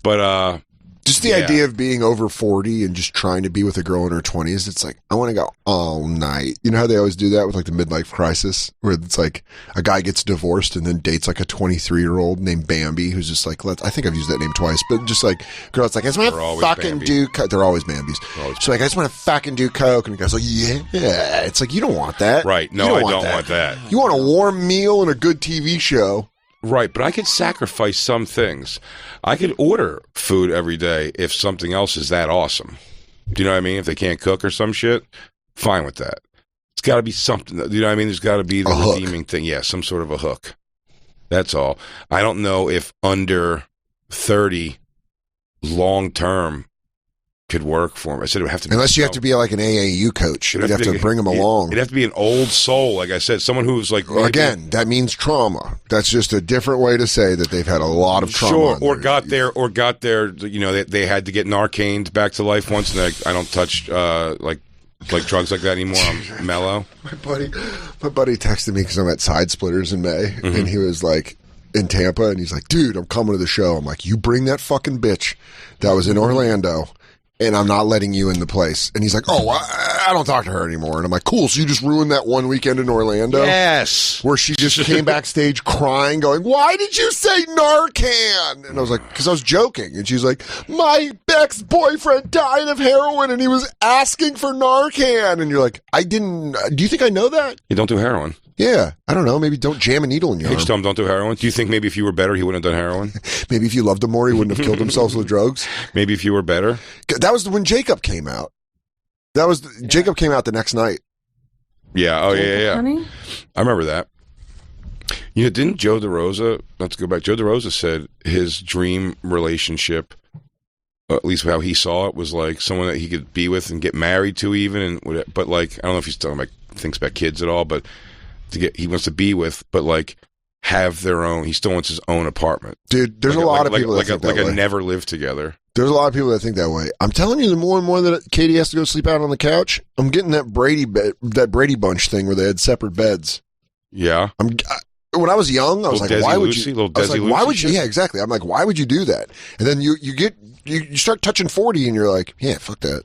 But just the idea of being over 40 and just trying to be with a girl in her 20s, it's like, I want to go all night. You know how they always do that with like the midlife crisis, where it's like a guy gets divorced and then dates like a 23-year-old named Bambi, who's just like, I think I've used that name twice, but just like, girl, it's like, I just want to fucking do coke. They're always Bambis. So like, I just want to fucking do coke. And the guy's like, yeah. It's like, you don't want that. Right. No, I don't want that. You want a warm meal and a good TV show. Right, but I could sacrifice some things. I could order food every day if something else is that awesome. Do you know what I mean? If they can't cook or some shit, fine with that. It's got to be something. You know what I mean? There's got to be the redeeming thing. Yeah, some sort of a hook. That's all. I don't know if under 30 long term could work for him. I said it would have to be. Unless you have to be like an AAU coach. You'd have to bring him along. It'd have to be an old soul, like I said, someone who's like... Again, that means trauma. That's just a different way to say that they've had a lot of trauma. Sure, or got their, they had to get Narcaned back to life once, and I don't touch, like drugs like that anymore. I'm mellow. My buddy texted me because I'm at Side Splitters in May, and he was like... in Tampa, and he's like, dude, I'm coming to the show. I'm like, you bring that fucking bitch that was in Orlando, and I'm not letting you in the place. And he's like, oh, I don't talk to her anymore. And I'm like, cool, so you just ruined that one weekend in Orlando? Yes. Where she just came backstage crying, going, why did you say Narcan? And I was like, because I was joking. And she's like, my ex-boyfriend died of heroin, and he was asking for Narcan. And you're like, do you think I know that? You don't do heroin. Yeah, I don't know. Maybe don't jam a needle in your arm. Just tell him don't do heroin. Do you think maybe if you were better, he wouldn't have done heroin? Maybe if you loved him more, he wouldn't have killed himself with drugs. Maybe if you were better. That was when Jacob came out. Jacob came out the next night. Yeah. Oh, yeah. Honey? I remember that. You know, didn't Joe DeRosa, not to go back, Joe DeRosa said his dream relationship, at least how he saw it, was like someone that he could be with and get married to even. But like, I don't know if he's talking about, thinks about kids at all, but he wants to be with, but like have their own. He still wants his own apartment. Dude, there's a lot of people that think that way. Never live together. There's a lot of people that think that way. I'm telling you, the more and more that Katie has to go sleep out on the couch, I'm getting that Brady Bunch thing where they had separate beds. Yeah. when I was young, I was like, why would you? Little I was like, Desi why Lucy would you? shit? Yeah, exactly. I'm like, why would you do that? And then you start touching 40, and you're like, yeah, fuck that.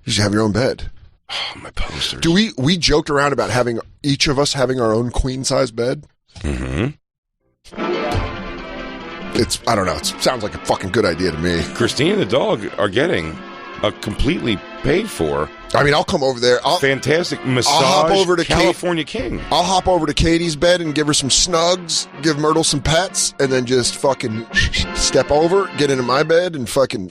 You should have your own bed. Oh, my posters. We joked around about having each of us having our own queen size bed. Mm-hmm. I don't know. It sounds like a fucking good idea to me. Christine and the dog are getting a completely paid for. I mean, I'll come over there. Fantastic massage. I'll hop over to California King. I'll hop over to Katie's bed and give her some snugs, give Myrtle some pets, and then just fucking step over, get into my bed, and fucking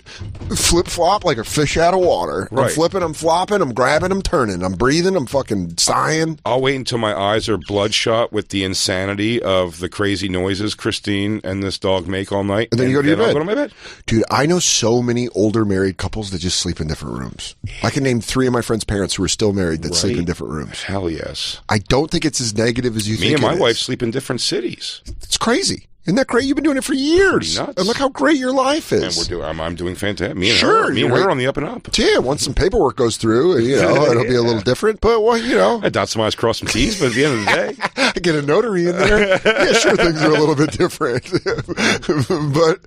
flip flop like a fish out of water. Right. I'm flipping, I'm flopping, I'm grabbing, I'm turning, I'm breathing, I'm fucking sighing. I'll wait until my eyes are bloodshot with the insanity of the crazy noises Christine and this dog make all night. And then you go to your bed. I'll go to my bed. Dude, I know so many older married couples that just sleep in different rooms. I can name 3 of my friends' parents who are still married that sleep in different rooms. Hell yes. I don't think it's as negative as you think. Me and my it wife is. sleep in different cities. It's crazy. Isn't that great? You've been doing it for years. Nuts. And look how great your life is. And I'm doing fantastic. Me and Sure, her. Me and her are on the up and up. Yeah, once some paperwork goes through, it'll be a little different. But I dot some I's, cross some T's, but at the end of the day, I get a notary in there. Yeah, sure, things are a little bit different. But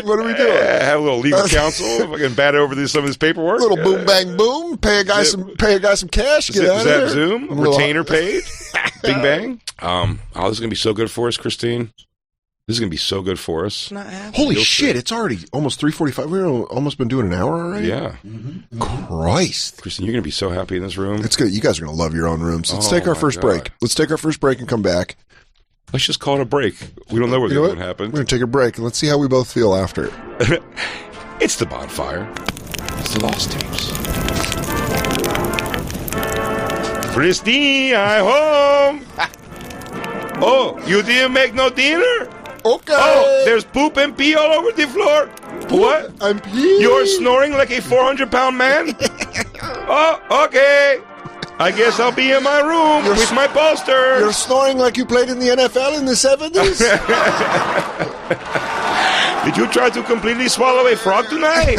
what are we doing? Have a little legal counsel. Fucking bat over some of this paperwork. A little boom bang boom. Pay a guy some cash. Get out of there. Zoom retainer paid. Bing bang. This is gonna be so good for us, Christine. This is gonna be so good for us. Holy shit! It's already almost 3:45. We've almost been doing an hour already. Yeah. Mm-hmm. Christ, Christine, you're gonna be so happy in this room. It's good. You guys are gonna love your own rooms. Let's take our first break. Let's take our first break and come back. Let's just call it a break. We don't know what's going to happen. We're gonna take a break and let's see how we both feel after. It's the Bonfire. It's the Lost Tapes. Christine, I'm home. Oh, you didn't make no dinner? Okay. Oh, there's poop and pee all over the floor. What? I'm peeing. You're snoring like a 400-pound man? Oh, okay. I guess I'll be in my room with my posters. You're snoring like you played in the NFL in the 70s? Did you try to completely swallow a frog tonight?